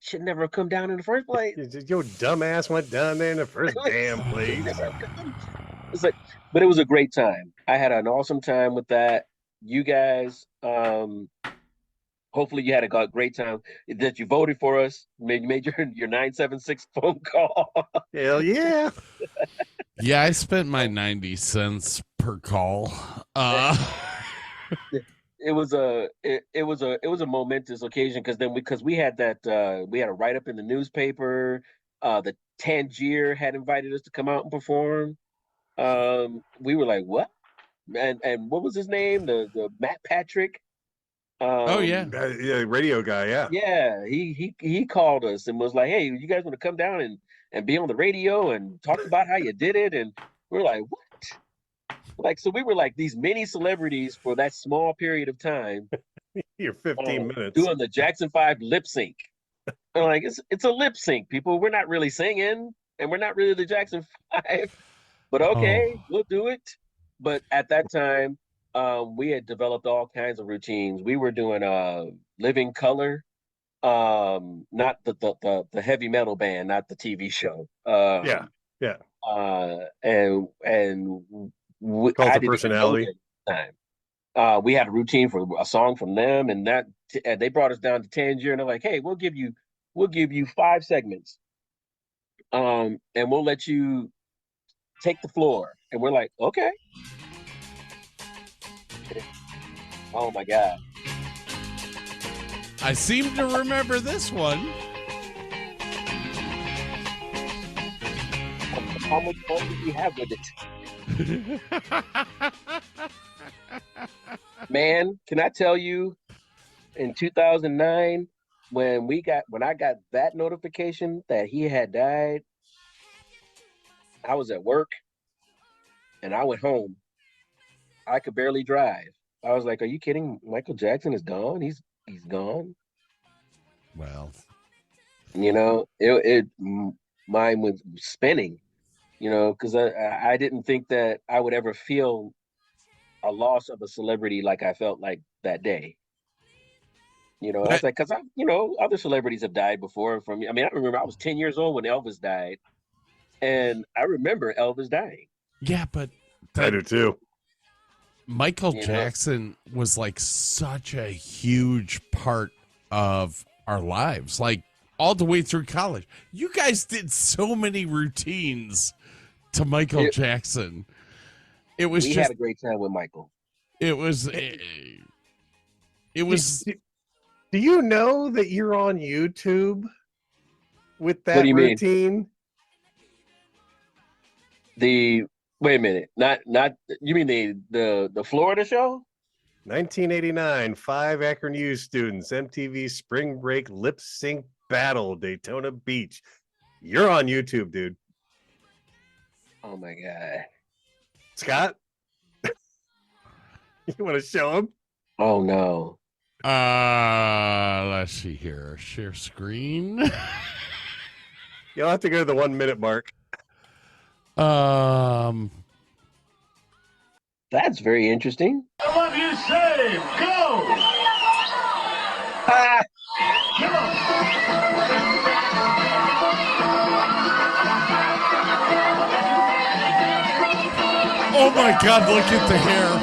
should never have come down in the first place. Your dumbass went down there in the first damn place. It's like, but it was a great time. I had an awesome time with that. You guys, hopefully you had a great time. That you voted for us. Made your 976 phone call. Hell yeah. Yeah, I spent my 90 cents per call. It was a momentous occasion because we had that we had a write up in the newspaper. The Tangier had invited us to come out and perform. We were like, what? And what was his name? The Matt Patrick. Yeah, radio guy. Yeah, he called us and was like, hey, you guys want to come down and be on the radio and talk about how you did it? And we're like, what? Like, so we were like these mini celebrities for that small period of time. You're 15 minutes doing the Jackson 5 lip sync. I'm like, it's a lip sync, people. We're not really singing, and we're not really the Jackson 5. But okay, we'll do it. But at that time, we had developed all kinds of routines. We were doing Living Color, not the heavy metal band, not the TV show. Cult of Personality. Time. We had a routine for a song from them, and that they brought us down to Tangier, and they're like, "Hey, we'll give you 5 segments, and we'll let you take the floor." And we're like, "Okay." Oh my God! I seem to remember this one. How much fun did you have with it? Man, can I tell you, in 2009, when I got that notification that he had died, I was at work and I went home. I could barely drive. I was like, are you kidding? Michael Jackson is gone? He's gone. Well, you know, mine was spinning. You know, because I didn't think that I would ever feel a loss of a celebrity like I felt like that day. You know, I was like, because other celebrities have died before from me. I mean, I remember I was 10 years old when Elvis died, and I remember Elvis dying. Yeah, but I do too. Michael Jackson was like such a huge part of our lives, like all the way through college. You guys did so many routines to Michael Jackson. It was we had a great time with Michael. It was. Do you know that you're on YouTube with that what do you routine? Mean? Wait a minute. Not you mean the Florida show? 1989, 5 Akron U students, MTV Spring Break Lip Sync Battle, Daytona Beach. You're on YouTube, dude. Oh my god. Scott, you want to show him? Oh no. Let's see here. Share screen. You'll have to go to the 1 minute mark. That's very interesting. I love you, save. Go! Ah! Oh my God, look at the hair.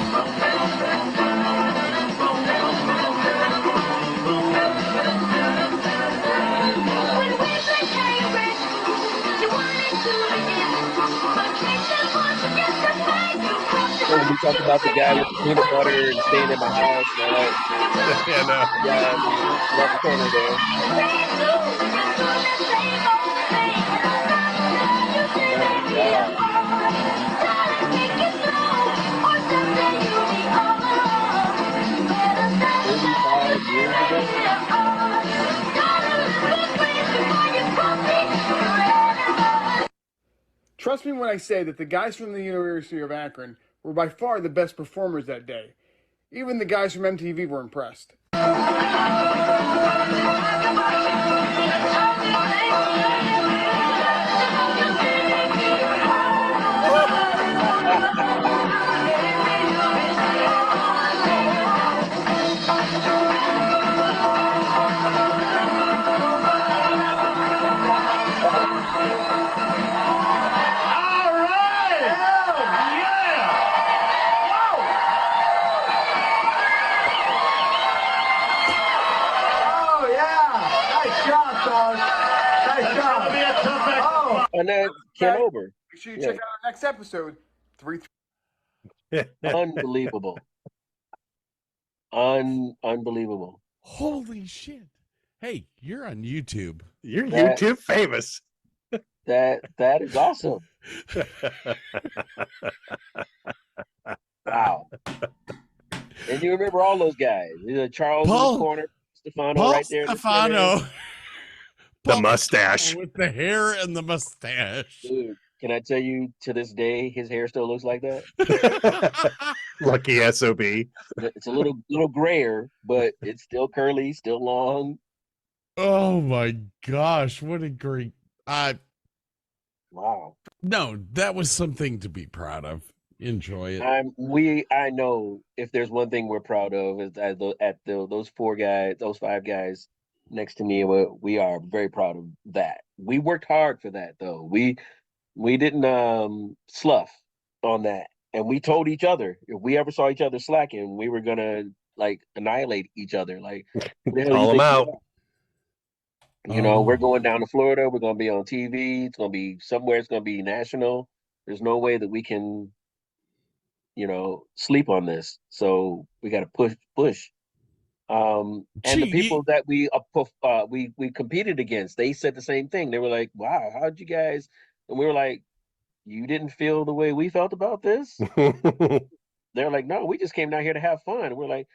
When we talked about the guy with the peanut butter and staying in my house and all that. Yeah, no. Yeah, left the corner there. Trust me when I say that the guys from the University of Akron were by far the best performers that day. Even the guys from MTV were impressed. And then Ken Ober. Make sure you check out our next episode. Unbelievable. Unbelievable. Holy shit. Hey, you're on YouTube. You're YouTube famous. That is awesome. Wow. And you remember all those guys. Charles in the corner, Stefano right there. Stefano. The mustache. With the hair and the mustache. Dude, can I tell you, to this day, his hair still looks like that? Lucky SOB. It's a little grayer, but it's still curly, still long. Oh my gosh, what a great Wow. No, that was something to be proud of. Enjoy it. I know if there's one thing we're proud of is that those 4 guys, those 5 guys next to me, we are very proud of that. We worked hard for that though. We didn't slough on that. And we told each other if we ever saw each other slacking, we were gonna like annihilate each other. Like call them out. You know, we're going down to Florida, we're gonna be on TV, it's gonna be somewhere, it's gonna be national. There's no way that we can, sleep on this. So we gotta push. And the people that we competed against, they said the same thing. They were like, "Wow, how'd you guys?" And we were like, "You didn't feel the way we felt about this." They're like, "No, we just came down here to have fun." And we're like,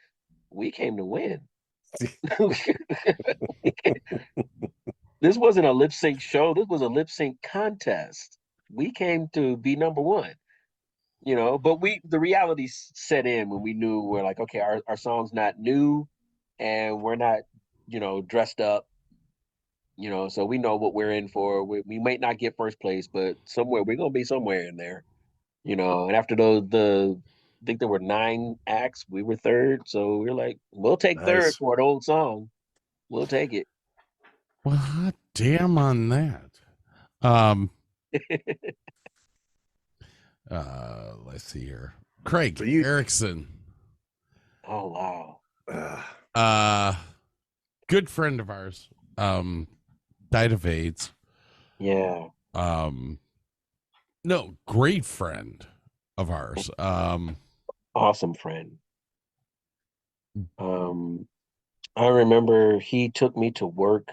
"We came to win." This wasn't a lip sync show. This was a lip sync contest. We came to be number one. But the reality set in when we knew we're like, okay, our song's not new. And we're not, dressed up, so we know what we're in for. We might not get first place, but we're going to be somewhere in there, and after I think there were 9 acts, we were third. So we're like, we'll take third for an old song. We'll take it. Well, hot damn on that. Let's see here. Craig Erickson. Oh, wow. Good friend of ours, died of AIDS. Yeah. No, great friend of ours. Awesome friend. I remember he took me to work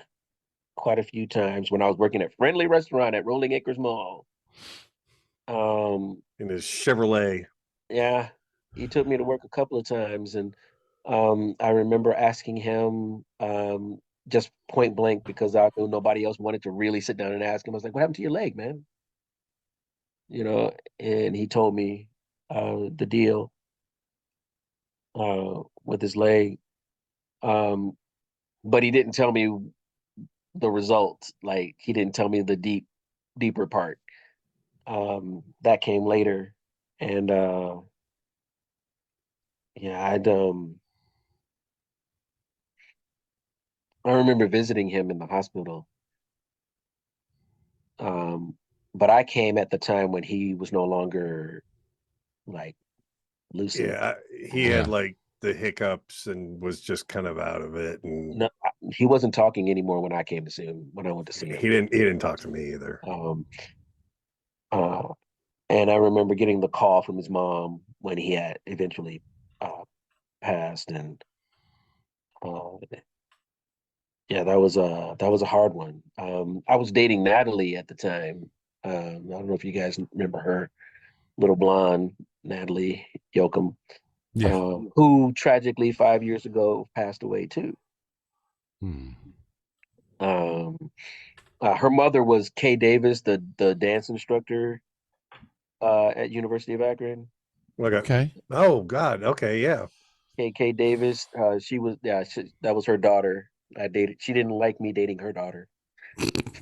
quite a few times when I was working at Friendly Restaurant at Rolling Acres Mall. In his Chevrolet. Yeah, he took me to work a couple of times, and I remember asking him just point blank because I knew nobody else wanted to really sit down and ask him. I was like, "What happened to your leg, man?" And he told me the deal with his leg, um, but he didn't tell me the results. Like he didn't tell me the deeper part. That came later, and yeah, I remember visiting him in the hospital. But I came at the time when he was no longer like lucid. Yeah, he had like the hiccups and was just kind of out of it, and No, he wasn't talking anymore when I came to see him. When I went to see him, he didn't talk to me either. Uh, and I remember getting the call from his mom when he had eventually passed, and uh, yeah, that was a hard one. I was dating Natalie at the time. I don't know if you guys remember her, little blonde Natalie Yoakum, Yeah. who tragically 5 years ago passed away too. Her mother was Kay Davis, the dance instructor at University of Akron. Okay. Oh God. Okay. Yeah. Kay Davis. That was her daughter. I dated. She didn't like me dating her daughter.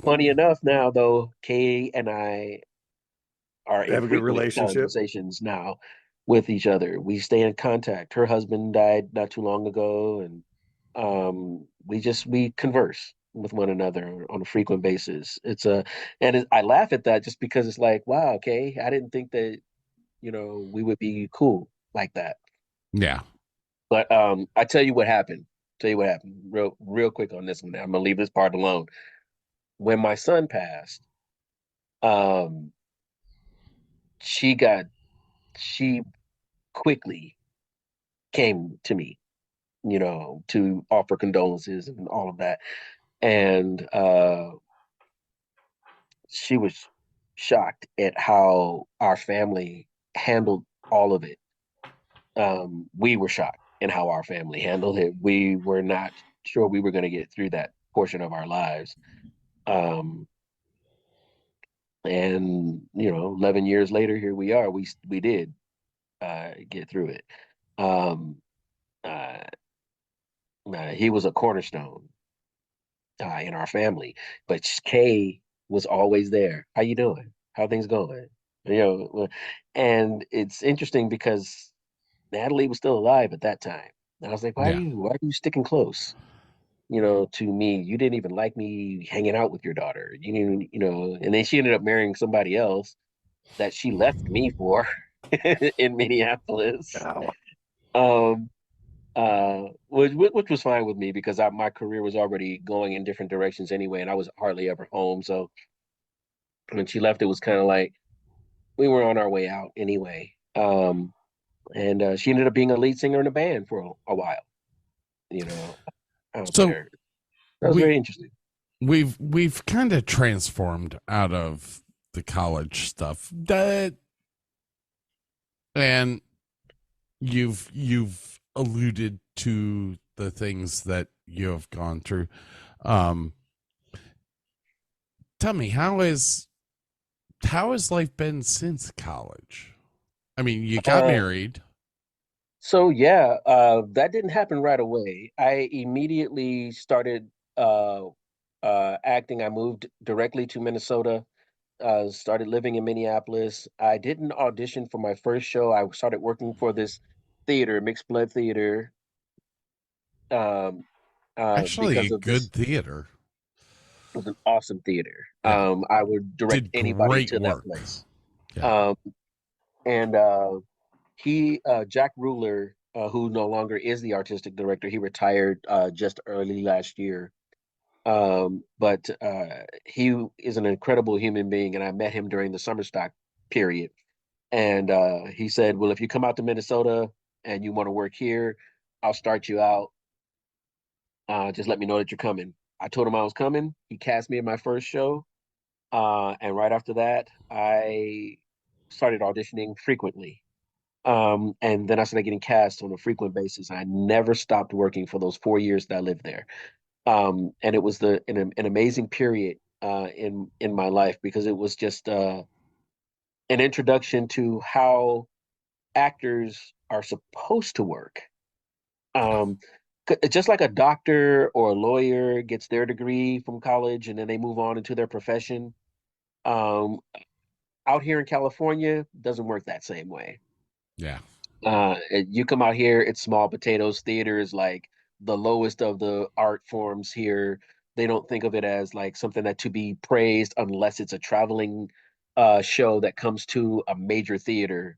Funny enough, now though, Kay and I are They in have a good frequent relationship. conversations now with each other. We stay in contact. Her husband died not too long ago, and we converse with one another on a frequent basis. I laugh at that just because it's like, wow, okay, I didn't think that we would be cool like that. Yeah. But I tell you what happened. Real quick on this one. I'm gonna leave this part alone. When my son passed, um, she got she quickly came to me, to offer condolences and all of that. And she was shocked at how our family handled all of it. We were shocked in how our family handled it. We were not sure we were going to get through that portion of our lives. Um, and 11 years later, here we are. We did get through it. Um, uh, he was a cornerstone in our family, but Kay was always there. How you doing? How things going? And it's interesting because Natalie was still alive at that time. And I was like, Yeah. why are you sticking close, to me? You didn't even like me hanging out with your daughter. You didn't, and then she ended up marrying somebody else that she left me for in Minneapolis. Wow. Which was fine with me because my career was already going in different directions anyway, and I was hardly ever home. So when she left, it was kind of like we were on our way out anyway. And she ended up being a lead singer in a band for a while, out So there. That was very interesting. We've kind of transformed out of the college stuff. And you've alluded to the things that you have gone through. Tell me, how has life been since college? I mean, you got married. So yeah, that didn't happen right away. I immediately started acting. I moved directly to Minnesota. Started living in Minneapolis. I didn't audition for my first show. I started working for this theater, Mixed Blood Theater, um, Actually, a because of good this. theater. It was an awesome theater. Yeah. I would direct Did anybody great to that work. place. Yeah. And Jack Ruler, who no longer is the artistic director, he retired just early last year. But he is an incredible human being, and I met him during the summer stock period. And he said, "Well, if you come out to Minnesota and you want to work here, I'll start you out. Just let me know that you're coming." I told him I was coming. He cast me in my first show, and right after that, I started auditioning frequently. And then I started getting cast on a frequent basis. I never stopped working for those 4 years that I lived there. And it was an amazing period in my life, because it was just an introduction to how actors are supposed to work. Um, just like a doctor or a lawyer gets their degree from college and then they move on into their profession. Um, Out here in California, doesn't work that same way. Yeah. You come out here, it's small potatoes. Theater is like the lowest of the art forms here. They don't think of it as like something that to be praised unless it's a traveling show that comes to a major theater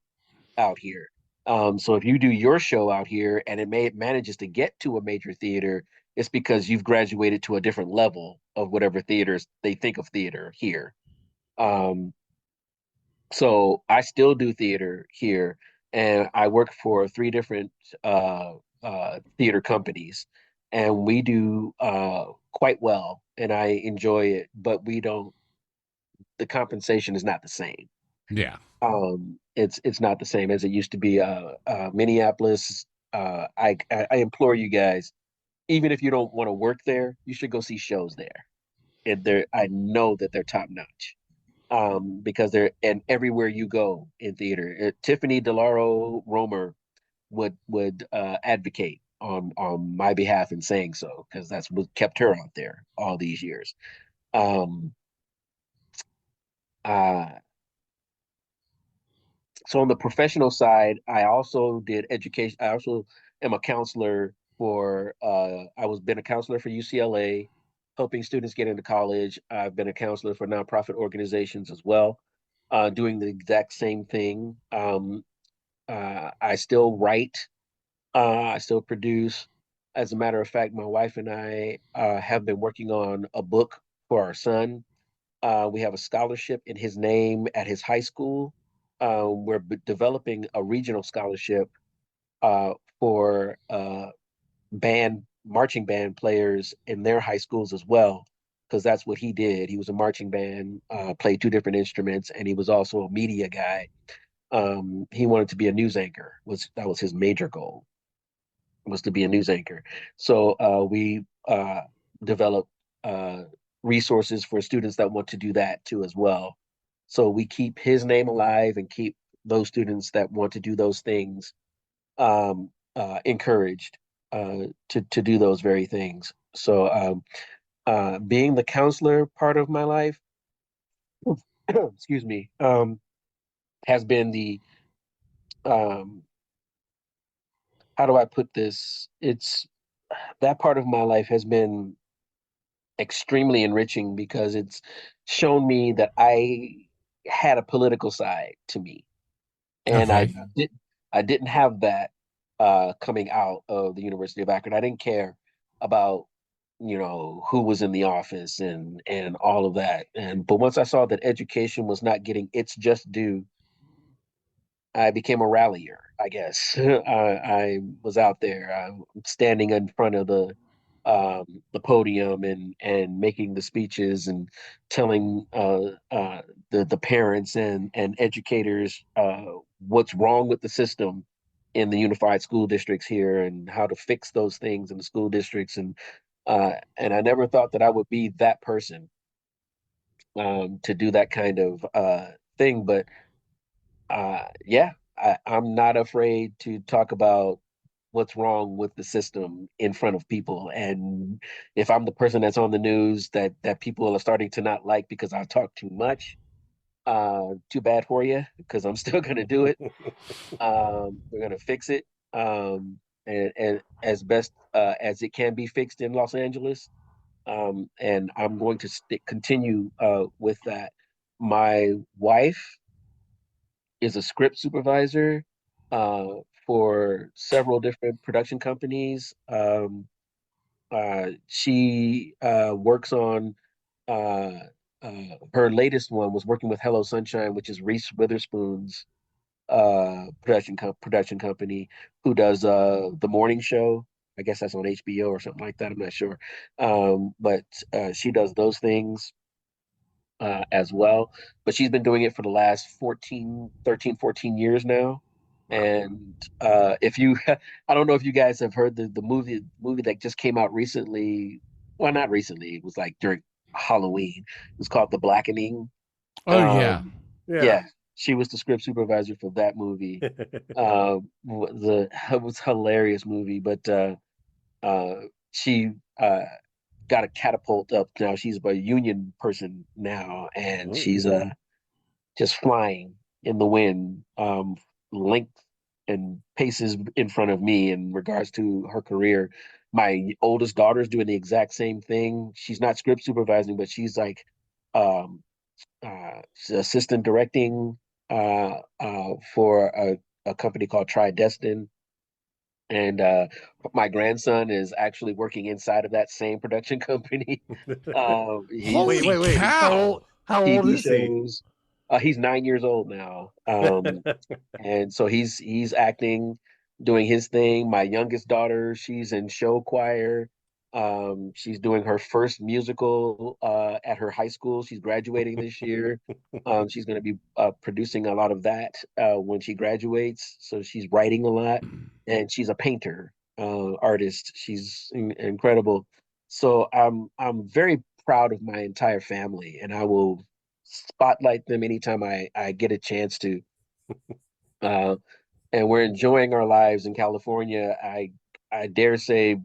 out here. So if you do your show out here and it manages to get to a major theater, it's because you've graduated to a different level of whatever theaters they think of theater here. Um, so I still do theater here, and I work for three different theater companies, and we do quite well, and I enjoy it. But we don't. The compensation is not the same. Yeah. It's not the same as it used to be. Minneapolis. I implore you guys, even if you don't want to work there, you should go see shows there. And I know that they're top notch. Because they're and everywhere you go in theater. Tiffany DeLauro Romer would advocate on my behalf in saying so, because that's what kept her out there all these years. Um, uh, so on the professional side, I also did education. I also am a counselor for. I was been a counselor for UCLA, helping students get into college. I've been a counselor for nonprofit organizations as well, doing the exact same thing. I still write. I still produce. As a matter of fact, my wife and I have been working on a book for our son. We have a scholarship in his name at his high school. We're developing a regional scholarship uh, for marching band players in their high schools as well, because that's what he did. He was a marching band, played two different instruments, and he was also a media guy. He wanted to be a news anchor. That was his major goal, was to be a news anchor. So we developed uh, resources for students that want to do that too as well. So we keep his name alive and keep those students that want to do those things encouraged to do those very things. So being the counselor part of my life, excuse me, has been the um, how do I put this? It's that part of my life has been extremely enriching, because it's shown me that I had a political side to me, and Okay. I didn't have that coming out of the University of Akron. I didn't care about who was in the office and all of that. And but once I saw that education was not getting its just due, I became a rallier, I guess. I was out there, standing in front of the podium and making the speeches and telling the parents and educators what's wrong with the system in the unified school districts here, and how to fix those things in the school districts. And I never thought that I would be that person to do that kind of thing. But yeah, I'm not afraid to talk about what's wrong with the system in front of people. And if I'm the person that's on the news that people are starting to not like because I talk too much, too bad for you, because I'm still going to do it. We're going to fix it, and as best as it can be fixed in Los Angeles. And I'm going to continue with that. My wife is a script supervisor uh, for several different production companies. She works on uh, her latest one was working with Hello Sunshine, which is Reese Witherspoon's production company, who does the morning show. I guess that's on HBO or something like that. I'm not sure, but she does those things. as well. But she's been doing it for the last 13, 14 years now. And if you, I don't know if you guys have heard the movie that just came out recently. Well, not recently. It was like during Halloween. It was called The Blackening. Oh yeah. Yeah, she was the script supervisor for that movie. It was a hilarious movie, but she got a catapult up now. She's a union person now, and she's just flying in the wind, length and paces in front of me in regards to her career. My oldest daughter's doing the exact same thing. She's not script supervising, but she's like um, assistant directing for a company called Tridestin. And my grandson is actually working inside of that same production company. Holy cow! How old is he? He's 9 years old now, and so he's acting, doing his thing. My youngest daughter, she's in show choir. She's doing her first musical at her high school. She's graduating this year. She's going to be producing a lot of that when she graduates. So she's writing a lot, and she's a painter, artist. She's incredible. So I'm very proud of my entire family, and I will spotlight them anytime I get a chance to. And we're enjoying our lives in California. I dare say,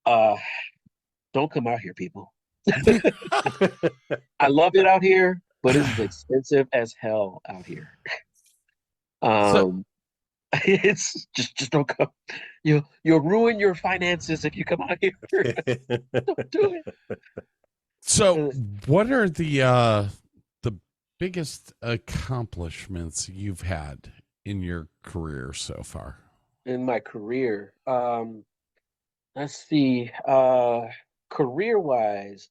don't come out here, people. I love it out here, but it's expensive as hell out here. It's just don't come. You'll ruin your finances if you come out here. Don't do it. So, what are the biggest accomplishments you've had in your career so far? In my career, let's see. Career-wise,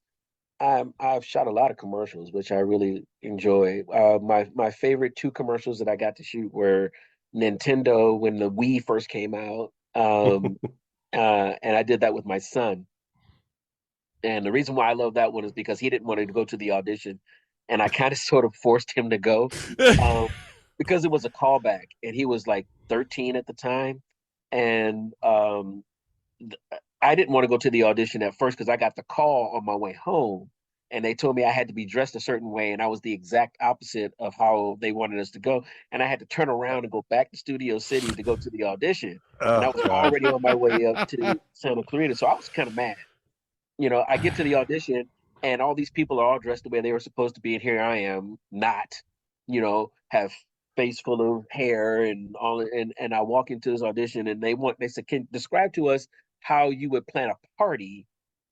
I've shot a lot of commercials, which I really enjoy. My favorite two commercials that I got to shoot were Nintendo when the Wii first came out, and I did that with my son. And the reason why I love that one is because he didn't want to go to the audition, and I kind of sort of forced him to go because it was a callback, and he was like 13 at the time, and I didn't want to go to the audition at first because I got the call on my way home, and they told me I had to be dressed a certain way, and I was the exact opposite of how they wanted us to go, and I had to turn around and go back to Studio City to go to the audition, and I was already on my way up to Santa Clarita, so I was kind of mad. I get to the audition, and all these people are all dressed the way they were supposed to be, and here I am, not, have face full of hair and all, and I walk into this audition, and they said, can describe to us how you would plan a party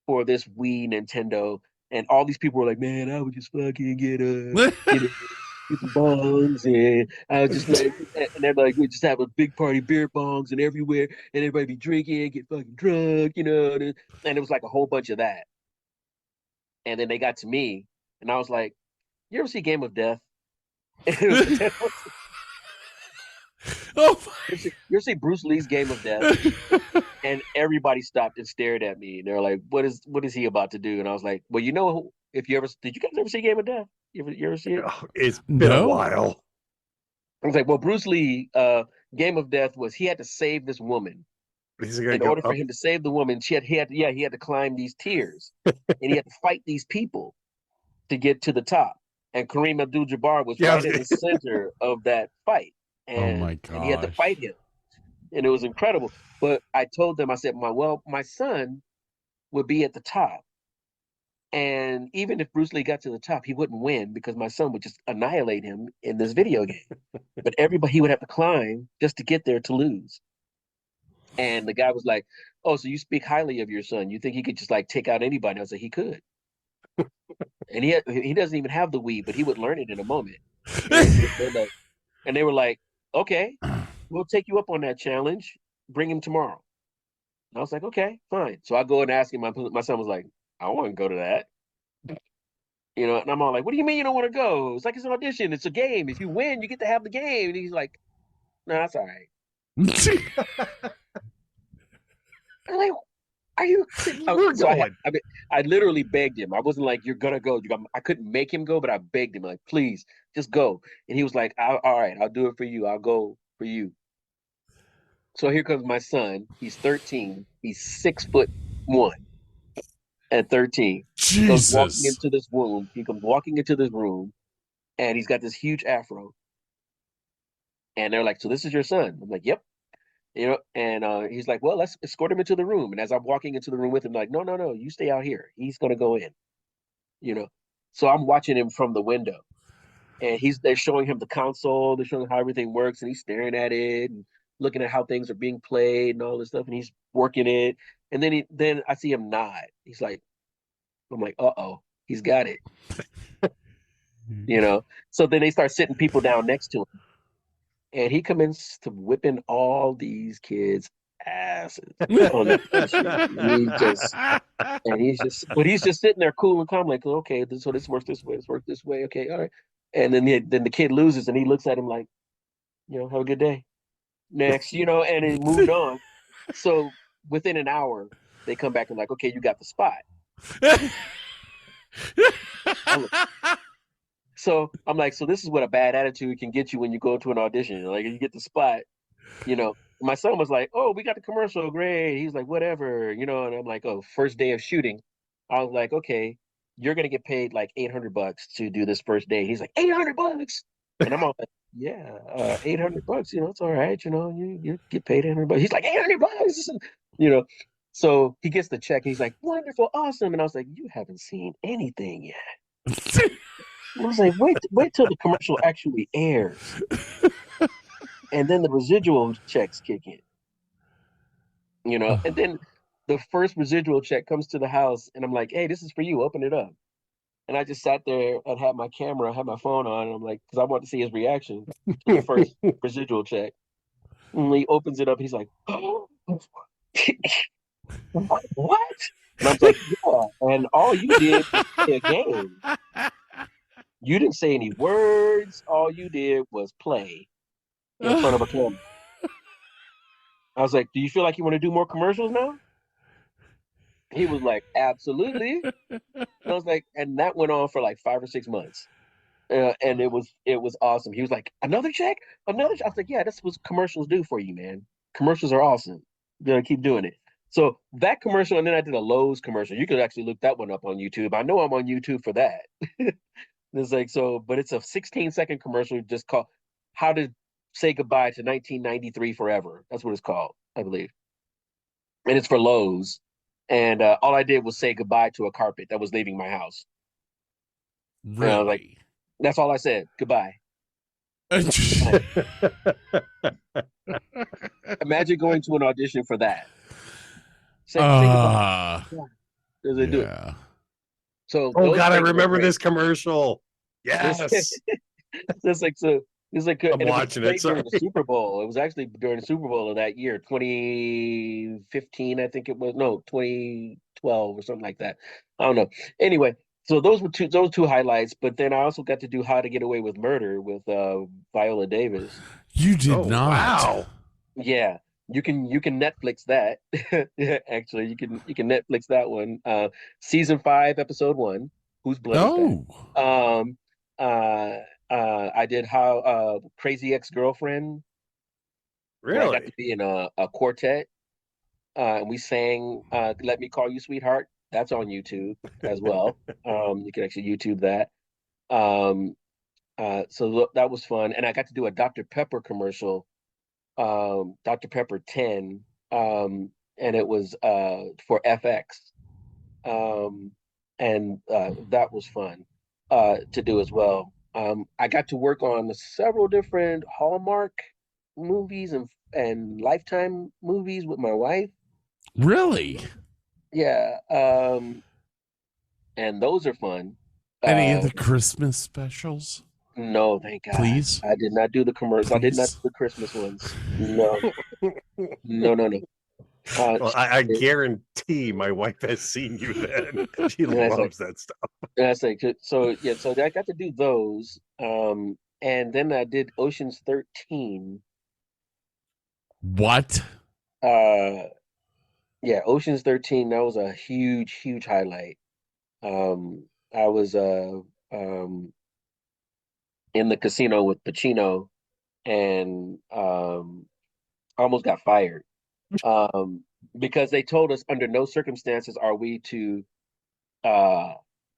for this Wii Nintendo, and all these people were like, man, I would just fucking get some bongs, and I was just like, and they're like, we just have a big party, beer bongs and everywhere, and everybody be drinking, get fucking drunk, and it was like a whole bunch of that. And then they got to me, and I was like, you ever see Game of Death? Oh, you ever see Bruce Lee's Game of Death? And everybody stopped and stared at me, and they're like, what is he about to do? And I was like, well, did you guys ever see Game of Death? You ever see it? It's been a while. I was like, well, Bruce Lee, Game of Death was he had to save this woman. In order for him to save the woman, he had to climb these tiers, and he had to fight these people to get to the top. And Kareem Abdul-Jabbar was right in the center of that fight. And, oh my god! And he had to fight him, and it was incredible. But I told them, I said, my son would be at the top, and even if Bruce Lee got to the top, he wouldn't win because my son would just annihilate him in this video game. But he would have to climb just to get there to lose. And the guy was like, "Oh, so you speak highly of your son? You think he could just like take out anybody?" I was like, "He could." And he doesn't even have the Wii, but he would learn it in a moment. And they were like, "Okay, we'll take you up on that challenge. Bring him tomorrow." And I was like, "Okay, fine." So I go and ask him. My son was like, "I don't want to go to that." And I'm all like, "What do you mean you don't want to go? It's like it's an audition. It's a game. If you win, you get to have the game." And he's like, "No, that's all right." I'm like, are you We're So going. I literally begged him. I wasn't like, "You're gonna go." I couldn't make him go, but I begged him, like, "Please, just go." And he was like, "All right, I'll do it for you. I'll go for you." So here comes my son. He's 13. He's 6'1" at 13. He goes walking Jesus. into this room. He comes walking into this room, and he's got this huge afro. And they're like, "So this is your son?" I'm like, "Yep." And he's like, "Well, let's escort him into the room." And as I'm walking into the room with him, like, "No, no, no, you stay out here. He's gonna go in." You know. So I'm watching him from the window, and they're showing him the console. They're showing how everything works, and he's staring at it and looking at how things are being played and all this stuff, and he's working it. And then I see him nod. He's like, I'm like, "Uh-oh, he's got it." So then they start sitting people down next to him, and he commences to whipping all these kids' asses on the but he's just sitting there cool and calm, like, "Okay, so this works this way, this works this way, okay, all right." And then the kid loses, and he looks at him like, "Have a good day. Next," and he moved on. So within an hour, they come back and like, "Okay, you got the spot." So I'm like, so this is what a bad attitude can get you when you go to an audition. Like, you get the spot, My son was like, "Oh, we got the commercial, great." He's like, "Whatever," and I'm like, "Oh, first day of shooting." I was like, "Okay, you're gonna get paid like $800 to do this first day." He's like, $800, and I'm all like, "Yeah, $800. It's all right. You get paid $800." He's like, $800, you know. So he gets the check. And he's like, "Wonderful, awesome," and I was like, "You haven't seen anything yet." I was like, wait till the commercial actually airs, and then the residual checks kick in. And then the first residual check comes to the house, and I'm like, "Hey, this is for you. Open it up." And I just sat there and had my camera, had my phone on, and I'm like, because I want to see his reaction to the first residual check. And he opens it up, and he's like, "Oh, what?" And I was like, "Yeah." And all you did was play a game. You didn't say any words. All you did was play in front of a camera. I was like, "Do you feel like you want to do more commercials now?" He was like, "Absolutely." And I was like, and that went on for like 5 or 6 months. And it was awesome. He was like, "Another check? Another check?" I was like, "Yeah, that's what commercials do for you, man. Commercials are awesome. You're gonna keep doing it." So that commercial, and then I did a Lowe's commercial. You could actually look that one up on YouTube. I know I'm on YouTube for that. It's like, but it's a 16-second commercial just called "How to Say Goodbye to 1993 Forever." That's what it's called, I believe. And it's for Lowe's. And all I did was say goodbye to a carpet that was leaving my house. Really? And I was like, that's all I said. Goodbye. Imagine going to an audition for that. Say goodbye. Does it do it? So, oh God, I remember this commercial. Yes. It's like I'm watching it. During the Super Bowl. It was actually during the Super Bowl of that year, 2015, I think it was. No, 2012 or something like that. I don't know. Anyway, so those two highlights. But then I also got to do How to Get Away with Murder with Viola Davis. You did not. Wow. Yeah. You can Netflix that. Actually, you can Netflix that one. Season 5, episode 1. Whose blood is that? I did How Crazy Ex-Girlfriend. Really? I got to be in a quartet. And we sang "Let Me Call You Sweetheart." That's on YouTube as well. You can actually YouTube that. So that was fun. And I got to do a Dr. Pepper commercial. Dr. Pepper 10, and it was for FX, and that was fun to do as well. I got to work on several different Hallmark movies and Lifetime movies with my wife. Really? Yeah, and those are fun. Any of the Christmas specials? No, thank God. Please? I did not do the commercials. I did not do the Christmas ones. No. No. Well, I guarantee my wife has seen you then. She loves that stuff. That's like, so I got to do those. And then I did Ocean's 13. What? Yeah, Ocean's 13, that was a huge, huge highlight. I was um in the casino with Pacino and almost got fired. Um because they told us under no circumstances are we to uh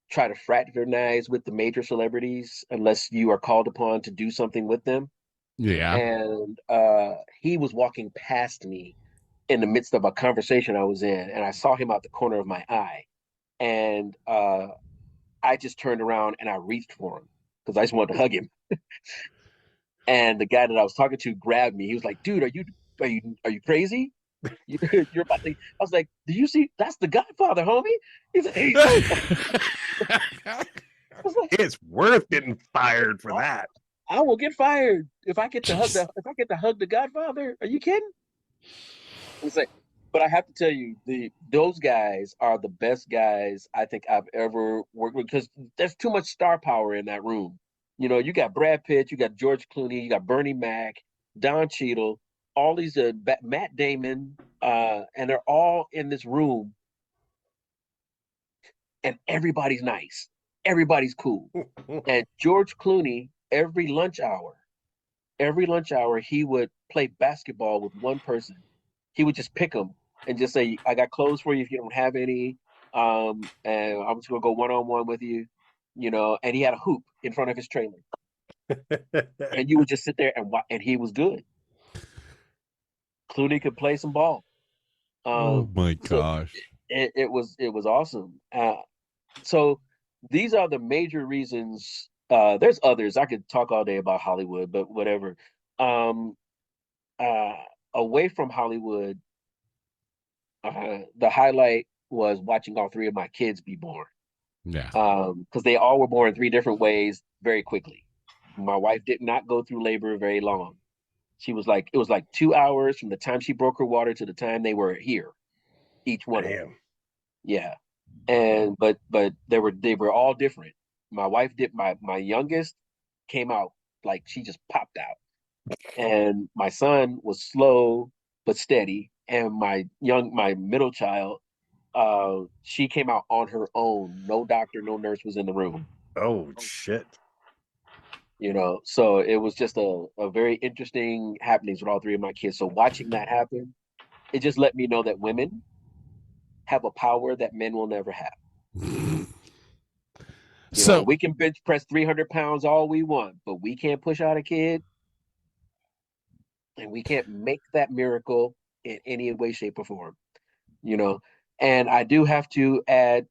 try to fraternize with the major celebrities unless you are called upon to do something with them. Yeah. And he was walking past me in the midst of a conversation I was in, and I saw him out the corner of my eye. And I just turned around and I reached for him because I just wanted to hug him. And the guy that I was talking to grabbed me. He was like, "Dude, are you crazy? You're about to." I was like, "Do you see? That's the Godfather, homie." He's like, "Hey, no." I was like, It's worth getting fired for that. I will get fired if I get to hug the Godfather. Are you kidding? It's like, but I have to tell you, those guys are the best guys I think I've ever worked with because there's too much star power in that room. You know, you got Brad Pitt, you got George Clooney, you got Bernie Mac, Don Cheadle, all these Matt Damon, and they're all in this room, and everybody's nice, everybody's cool. And George Clooney, every lunch hour, he would play basketball with one person. He would just pick them and just say, "I got clothes for you if you don't have any. And I'm just gonna go one on one with you, you know." And he had a hoop in front of his trailer, and you would just sit there and watch, and he was good. Clooney could play some ball. Oh my So gosh. it was awesome. So these are the major reasons. There's others I could talk all day about Hollywood, but whatever. Um, uh, Away from Hollywood, the highlight was watching all three of my kids be born. Yeah. Because they all were born three different ways very quickly. My wife did not go through labor very long. It was like 2 hours from the time she broke her water to the time they were here, each one of them. Yeah. And but they were all different. My wife did my youngest came out like she just popped out. And my son was slow but steady. And my middle child, she came out on her own. No doctor, no nurse was in the room. Oh shit. You know, so it was just a very interesting happenings with all three of my kids. So watching that happen, it just let me know that women have a power that men will never have. You know, we can bench press 300 pounds all we want, but we can't push out a kid, and we can't make that miracle in any way, shape, or form. You know, and I do have to add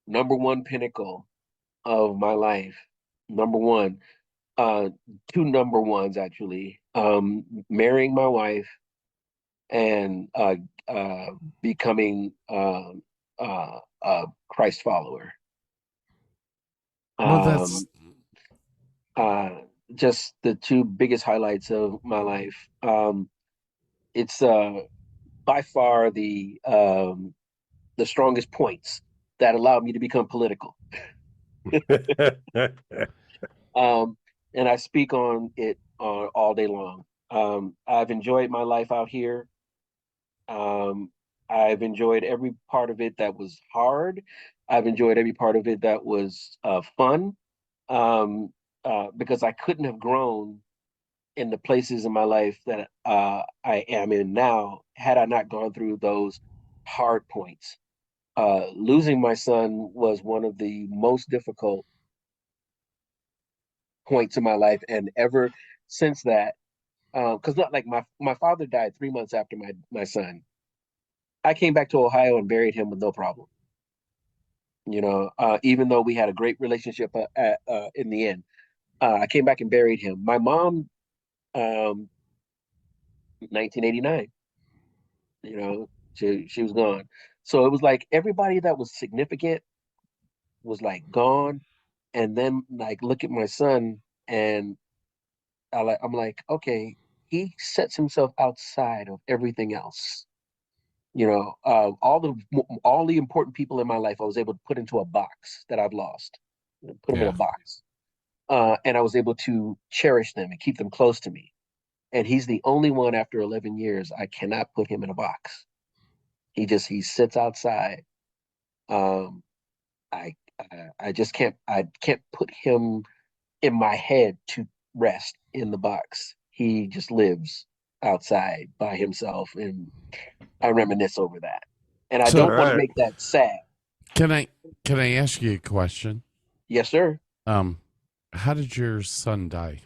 number one pinnacle of my life. Number one, two number ones actually. Marrying my wife and becoming a Christ follower. Well, that's Just the two biggest highlights of my life. It's by far the strongest points that allowed me to become political. And I speak on it all day long. I've enjoyed my life out here. I've enjoyed every part of it that was hard. I've enjoyed every part of it that was fun, because I couldn't have grown in the places in my life that I am in now had I not gone through those hard points. Losing my son was one of the most difficult points in my life, and ever since that, because not like my father died 3 months after my son. I came back to Ohio and buried him with no problem. You know, even though we had a great relationship in the end, I came back and buried him. My mom, 1989. You know, she was gone. So it was like everybody that was significant was like gone, and then like look at my son, and I'm like, okay, he sets himself outside of everything else. You know, all the important people in my life, I was able to put into a box that I've lost, put them in a box, and I was able to cherish them and keep them close to me. And he's the only one after 11 years I cannot put him in a box. He sits outside. Um, I I just can't put him in my head to rest in the box. He just lives outside by himself, and I reminisce over that. And I So, don't want to Alright. make that sad. can I ask you a question? Yes, sir. How did your son die?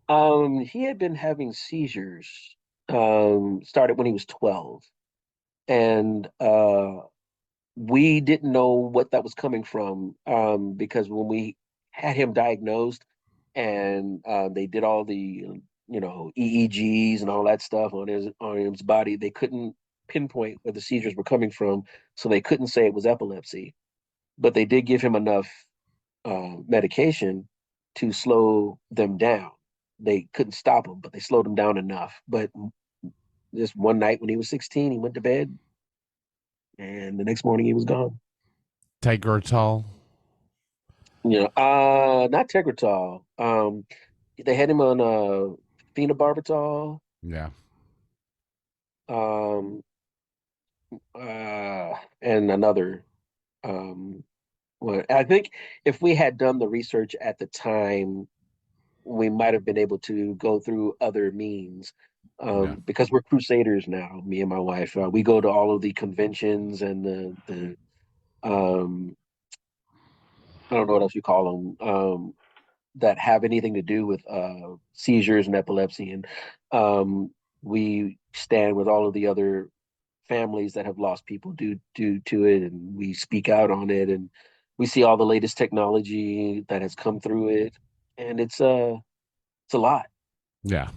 He had been having seizures, started when he was 12. And we didn't know what that was coming from, because when we had him diagnosed and they did all the EEGs and all that stuff on his body, they couldn't pinpoint where the seizures were coming from, so they couldn't say it was epilepsy. But they did give him enough medication to slow them down. They couldn't stop him, but they slowed him down enough. But just one night when he was 16, he went to bed, and the next morning he was gone. Tegretol? Not Tegretol. They had him on phenobarbital. Yeah. Um, and another one. I think if we had done the research at the time, we might have been able to go through other means. Because we're crusaders now, me and my wife. We go to all of the conventions and the I don't know what else you call them, that have anything to do with seizures and epilepsy, and we stand with all of the other families that have lost people due to it, and we speak out on it, and we see all the latest technology that has come through it, and it's a lot. Yeah.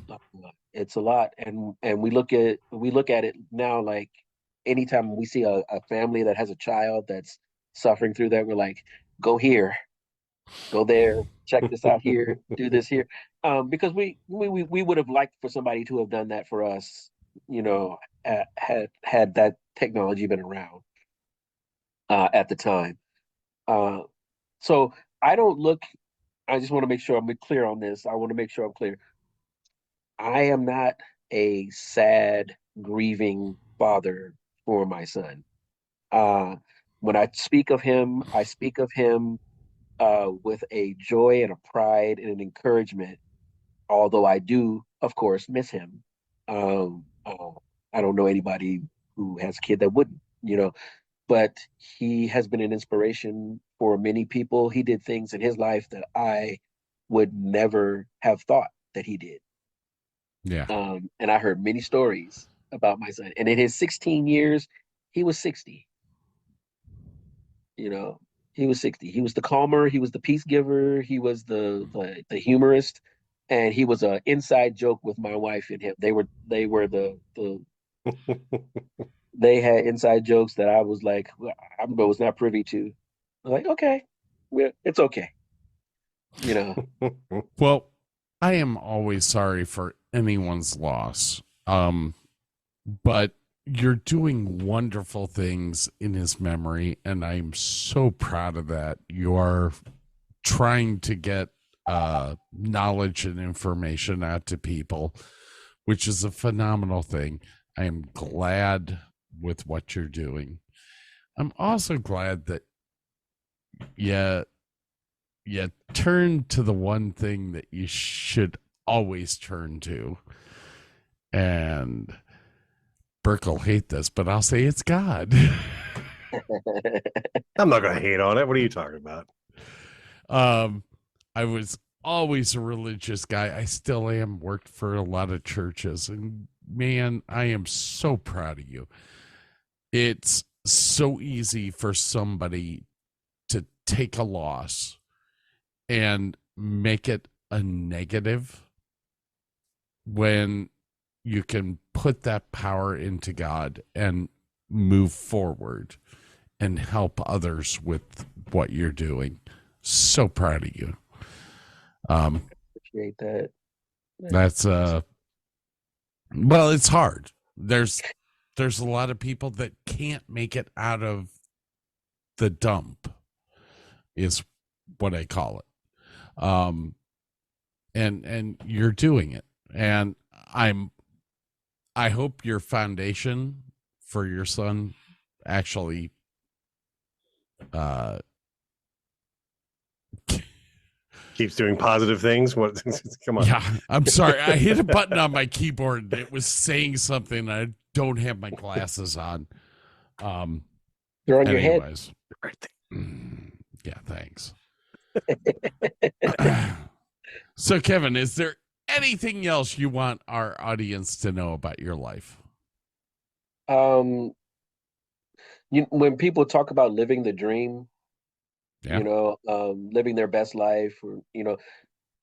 It's a lot, and we look at it now, like anytime we see a family that has a child that's suffering through that, we're like, go here, go there, check this out here, do this here, because we would have liked for somebody to have done that for us, had that technology been around at the time. So I don't look. I just want to make sure I'm clear on this. I want to make sure I'm clear. I am not a sad, grieving father for my son. When I speak of him, I speak of him with a joy and a pride and an encouragement, although I do, of course, miss him. I don't know anybody who has a kid that wouldn't, but he has been an inspiration for many people. He did things in his life that I would never have thought that he did. Yeah. And I heard many stories about my son. And in his 16 years, he was 60. He was 60. He was the calmer. He was the peace giver. He was the humorist, and he was an inside joke with my wife and him. They were the they had inside jokes that I was like, I was not privy to. I was like, okay, it's okay. Well, I am always sorry for anyone's loss. But you're doing wonderful things in his memory, and I'm so proud of that. You are trying to get knowledge and information out to people, which is a phenomenal thing. I am glad with what you're doing. I'm also glad that you turn to the one thing that you should always turn to. And Burke will hate this, but I'll say it's God. I'm not going to hate on it. What are you talking about? I was always a religious guy. I still am, worked for a lot of churches, and man, I am so proud of you. It's so easy for somebody to take a loss and make it a negative when you can put that power into God and move forward and help others with what you're doing. So proud of you. Appreciate that. That's well, it's hard. There's a lot of people that can't make it out of the dump, is what I call it. And you're doing it. And I hope your foundation for your son actually Keeps doing positive things. What? Come on. Yeah, I'm sorry. I hit a button on my keyboard and it was saying something. I don't have my glasses on. They're on your head. Anyways. Yeah, thanks. So, Kevin, is there anything else you want our audience to know about your life? When people talk about living the dream, living their best life, or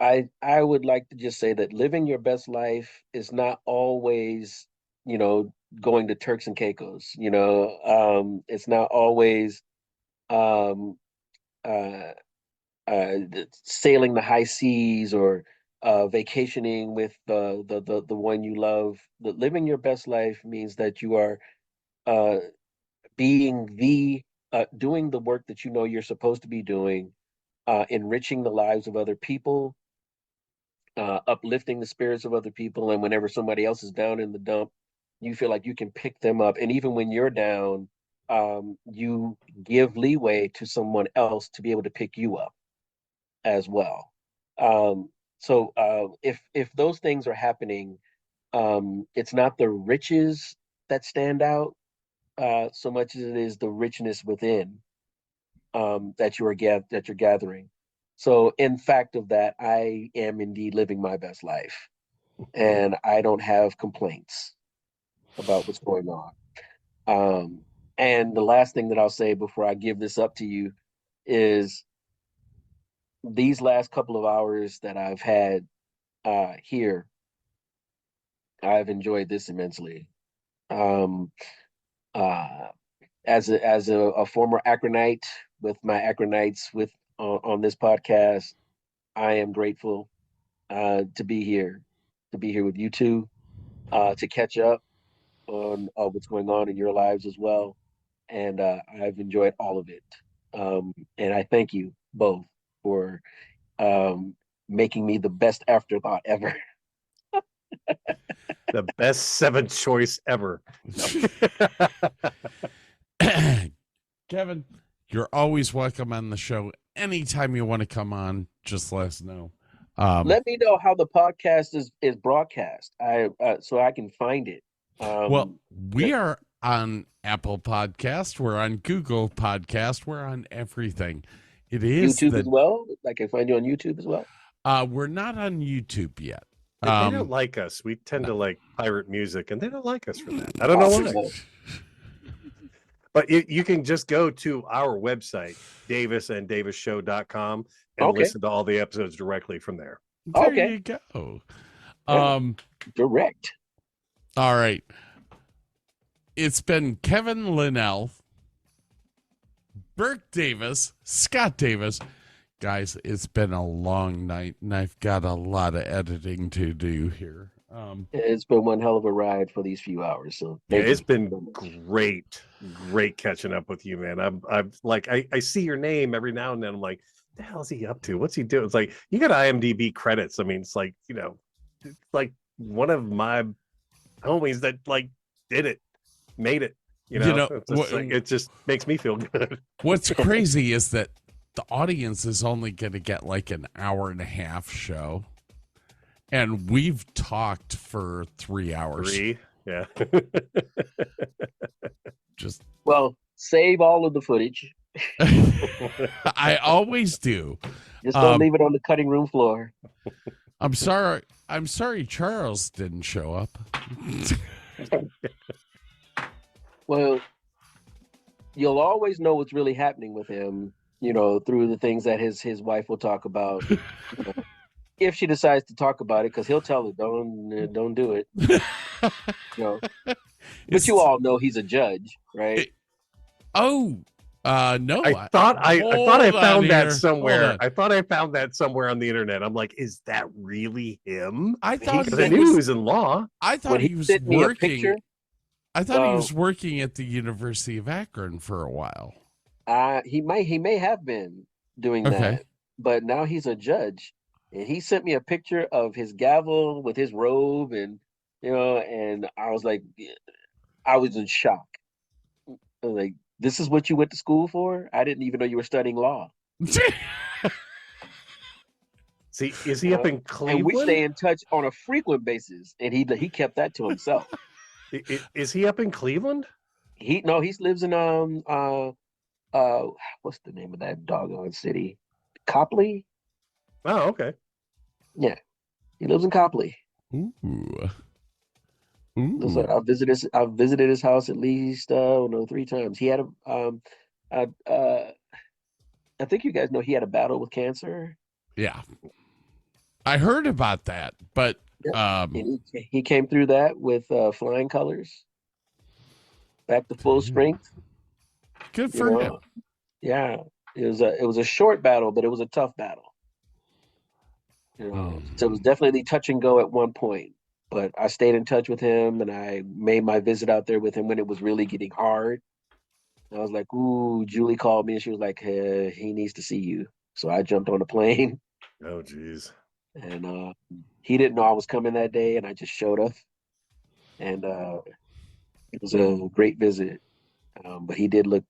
I would like to just say that living your best life is not always, going to Turks and Caicos. It's not always sailing the high seas or vacationing with the one you love. Living your best life means that you are doing the work that you're supposed to be doing, enriching the lives of other people, uplifting the spirits of other people. And whenever somebody else is down in the dump, you feel like you can pick them up. And even when you're down, you give leeway to someone else to be able to pick you up as well. So if those things are happening, it's not the riches that stand out so much as it is the richness within that you're gathering. So in fact of that, I am indeed living my best life, and I don't have complaints about what's going on. And the last thing that I'll say before I give this up to you is these last couple of hours that I've had here, I've enjoyed this immensely. As a former Akronite, with my Akronites on this podcast, I am grateful to be here with you two, to catch up on what's going on in your lives as well. And I've enjoyed all of it. And I thank you both for making me the best afterthought ever. The best seventh choice ever. Kevin, you're always welcome on the show. Anytime you want to come on, just let us know. Let me know how the podcast is broadcast, so I can find it. Well, we are on Apple Podcast. We're on Google Podcast. We're on everything. It is YouTube as well. I can find you on YouTube as well. We're not on YouTube yet. They don't like us. We tend to like pirate music, and they don't like us for that. I don't know why. But you can just go to our website, davisanddavisshow.com, and listen to all the episodes directly from there. There you go. Direct. All right. It's been Kevin Linell, Burke Davis, Scott Davis. Guys, it's been a long night, and I've got a lot of editing to do here. It's been one hell of a ride for these few hours. So it's been great catching up with you, man. I'm like, I see your name every now and then. I'm like, what the hell is he up to? What's he doing? It's like, you got IMDb credits. I mean, it's like, it's like one of my homies that like made it. It just makes me feel good. What's crazy is that the audience is only going to get like an hour and a half show. And we've talked for 3 hours. Yeah. Save all of the footage. I always do. Just don't leave it on the cutting room floor. I'm sorry Charles didn't show up. Well, you'll always know what's really happening with him, through the things that his wife will talk about. If she decides to talk about it, because he'll tell her, don't do it. But you all know he's a judge, right? No. I thought I found that somewhere. I thought I found that somewhere on the internet. I'm like, is that really him? I thought I knew he was in law. I thought he was working. I thought he was working at the University of Akron for a while. He may have been doing that, but now he's a judge. And he sent me a picture of his gavel with his robe, and and I was like, I was in shock. I was like, this is what you went to school for? I didn't even know you were studying law. See, is he up in Cleveland? And we stay in touch on a frequent basis, and he kept that to himself. Is he up in Cleveland? He lives in what's the name of that doggone city? Copley? Oh, okay. Yeah. He lives in Copley. Ooh. So I've visited his house at least 3 times. He had I think you guys know he had a battle with cancer. Yeah. I heard about that, but he came through that with flying colors, back to full strength. Good for him. Yeah, it was a short battle, but it was a tough battle. So it was definitely touch and go at one point. But I stayed in touch with him, and I made my visit out there with him when it was really getting hard. I was like, "Ooh!" Julie called me, and she was like, "He needs to see you." So I jumped on a plane. Oh, geez. And he didn't know I was coming that day, and I just showed up. And it was a great visit. But he did look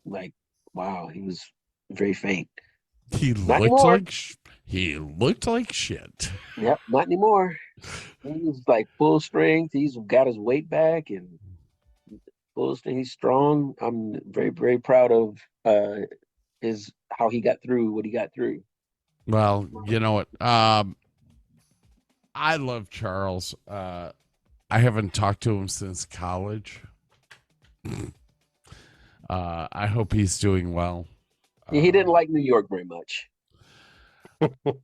like, wow, he was very faint. He Not looked anymore. like shit. Yep, not anymore. He was like full strength. He's got his weight back and full strength. He's strong. I'm very, very proud of how he got through what he got through. Well, you know what? I love Charles. I haven't talked to him since college. I hope he's doing well. He didn't like New York very much.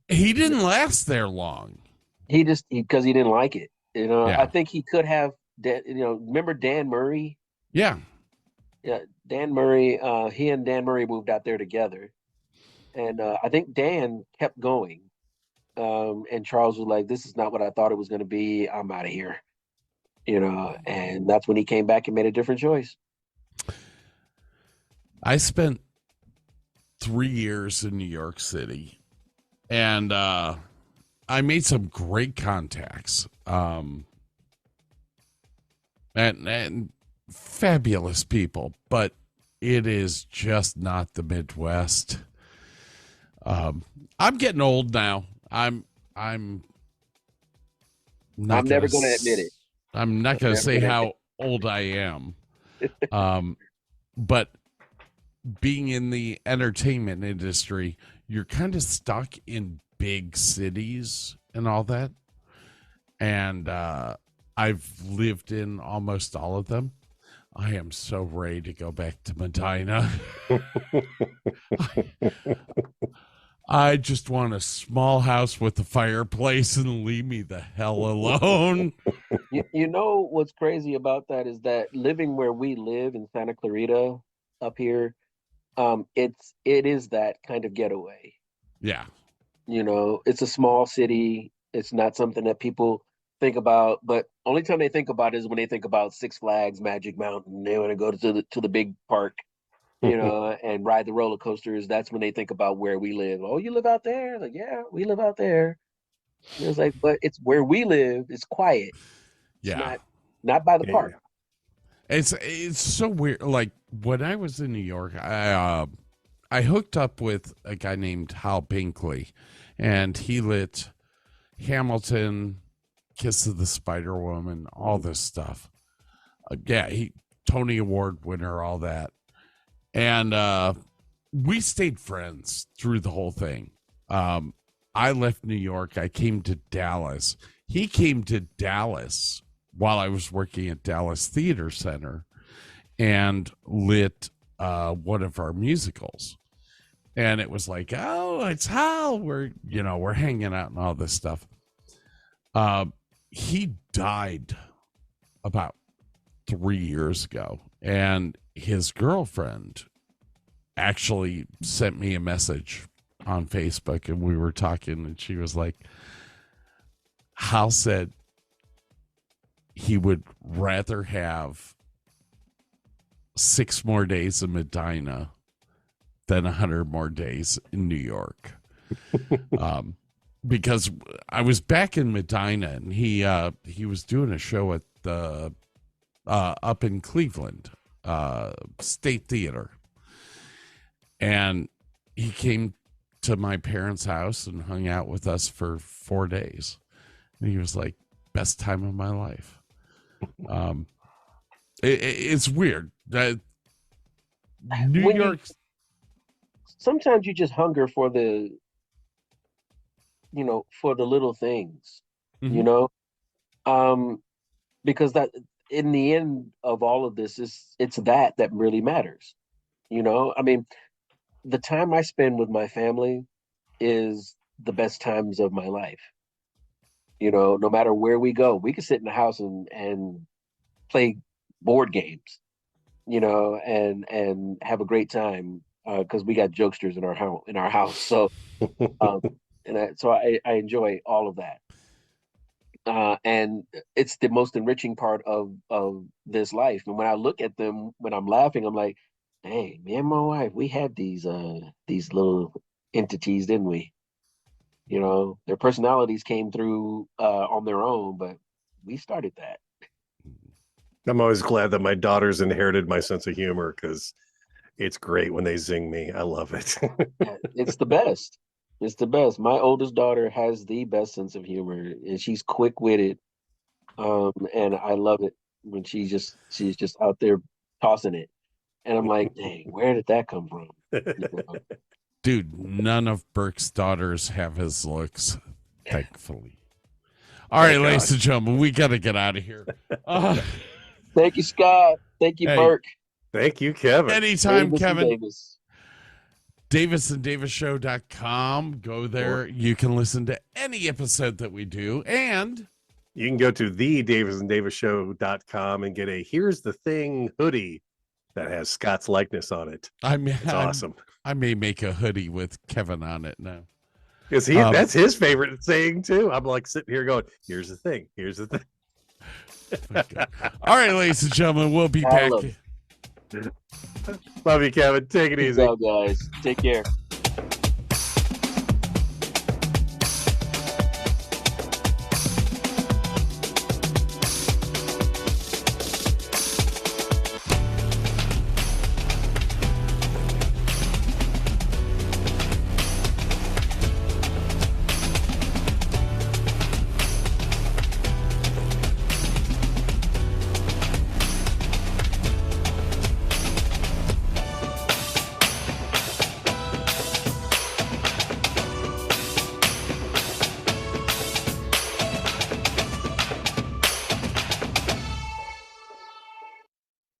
He didn't last there long. Because he didn't like it. Yeah. I think he could have. Remember Dan Murray? Yeah. Yeah, Dan Murray. He and Dan Murray moved out there together, and I think Dan kept going. And Charles was like, "This is not what I thought it was going to be. I'm out of here." And that's when he came back and made a different choice. I spent 3 years in New York City, and I made some great contacts, and fabulous people, but it is just not the Midwest. I'm getting old now. I'm never going to admit it. I'm not going to say how old I am. But being in the entertainment industry, you're kind of stuck in big cities and all that. And I've lived in almost all of them. I am so ready to go back to Medina. I just want a small house with a fireplace and leave me the hell alone. You know what's crazy about that is that living where we live in Santa Clarita up here, it is that kind of getaway. Yeah. It's a small city. It's not something that people think about, but only time they think about it is when they think about Six Flags, Magic Mountain. They want to go to the big park, and ride the roller coasters. That's when they think about where we live. Oh, you live out there? Like, yeah, we live out there. And it's like, but it's where we live. It's quiet. Yeah. It's not by the park. It's so weird. Like when I was in New York, I hooked up with a guy named Hal Binkley, and he lit Hamilton, Kiss of the Spider Woman, all this stuff. He Tony Award winner, all that. And we stayed friends through the whole thing. I left New York. I came to Dallas. He came to Dallas while I was working at Dallas Theater Center and lit one of our musicals. And it was like, oh, it's Hal. We're hanging out and all this stuff. He died about 3 years ago, and his girlfriend actually sent me a message on Facebook, and we were talking, and she was like, Hal said he would rather have 6 more days in Medina than 100 more days in New York. Because I was back in Medina, and he was doing a show at the up in Cleveland, State Theater. And he came to my parents' house and hung out with us for 4 days. And he was like, best time of my life. It's weird that New York. Sometimes you just hunger for the, for the little things, because that in the end of all of this it's that really matters. I mean, the time I spend with my family is the best times of my life. No matter where we go, we can sit in the house and play board games, and have a great time because we got jokesters in our house. So, I enjoy all of that. And it's the most enriching part of this life. And when I look at them, when I'm laughing, I'm like, hey, me and my wife, we had these little entities, didn't we? Their personalities came through on their own, but we started that. I'm always glad that my daughters inherited my sense of humor because it's great when they zing me. I love it. It's the best. It's the best. My oldest daughter has the best sense of humor, and she's quick-witted. And I love it when she's just out there tossing it. And I'm like, dang, where did that come from? Dude, none of Burke's daughters have his looks, thankfully. All right, ladies and gentlemen, we got to get out of here. Thank you, Scott. Thank you, Burke. Thank you, Kevin. Anytime, Davis Kevin. DavisandDavisShow.com. Go there. You can listen to any episode that we do. And you can go to theDavisandDavisShow.com and get a Here's the Thing hoodie that has Scott's likeness on it. It's awesome. I may make a hoodie with Kevin on it now. Because that's his favorite saying, too. I'm like sitting here going, here's the thing. Here's the thing. All right, ladies and gentlemen, we'll be back. Love you, Kevin. Take it easy. Peace out, guys. Take care.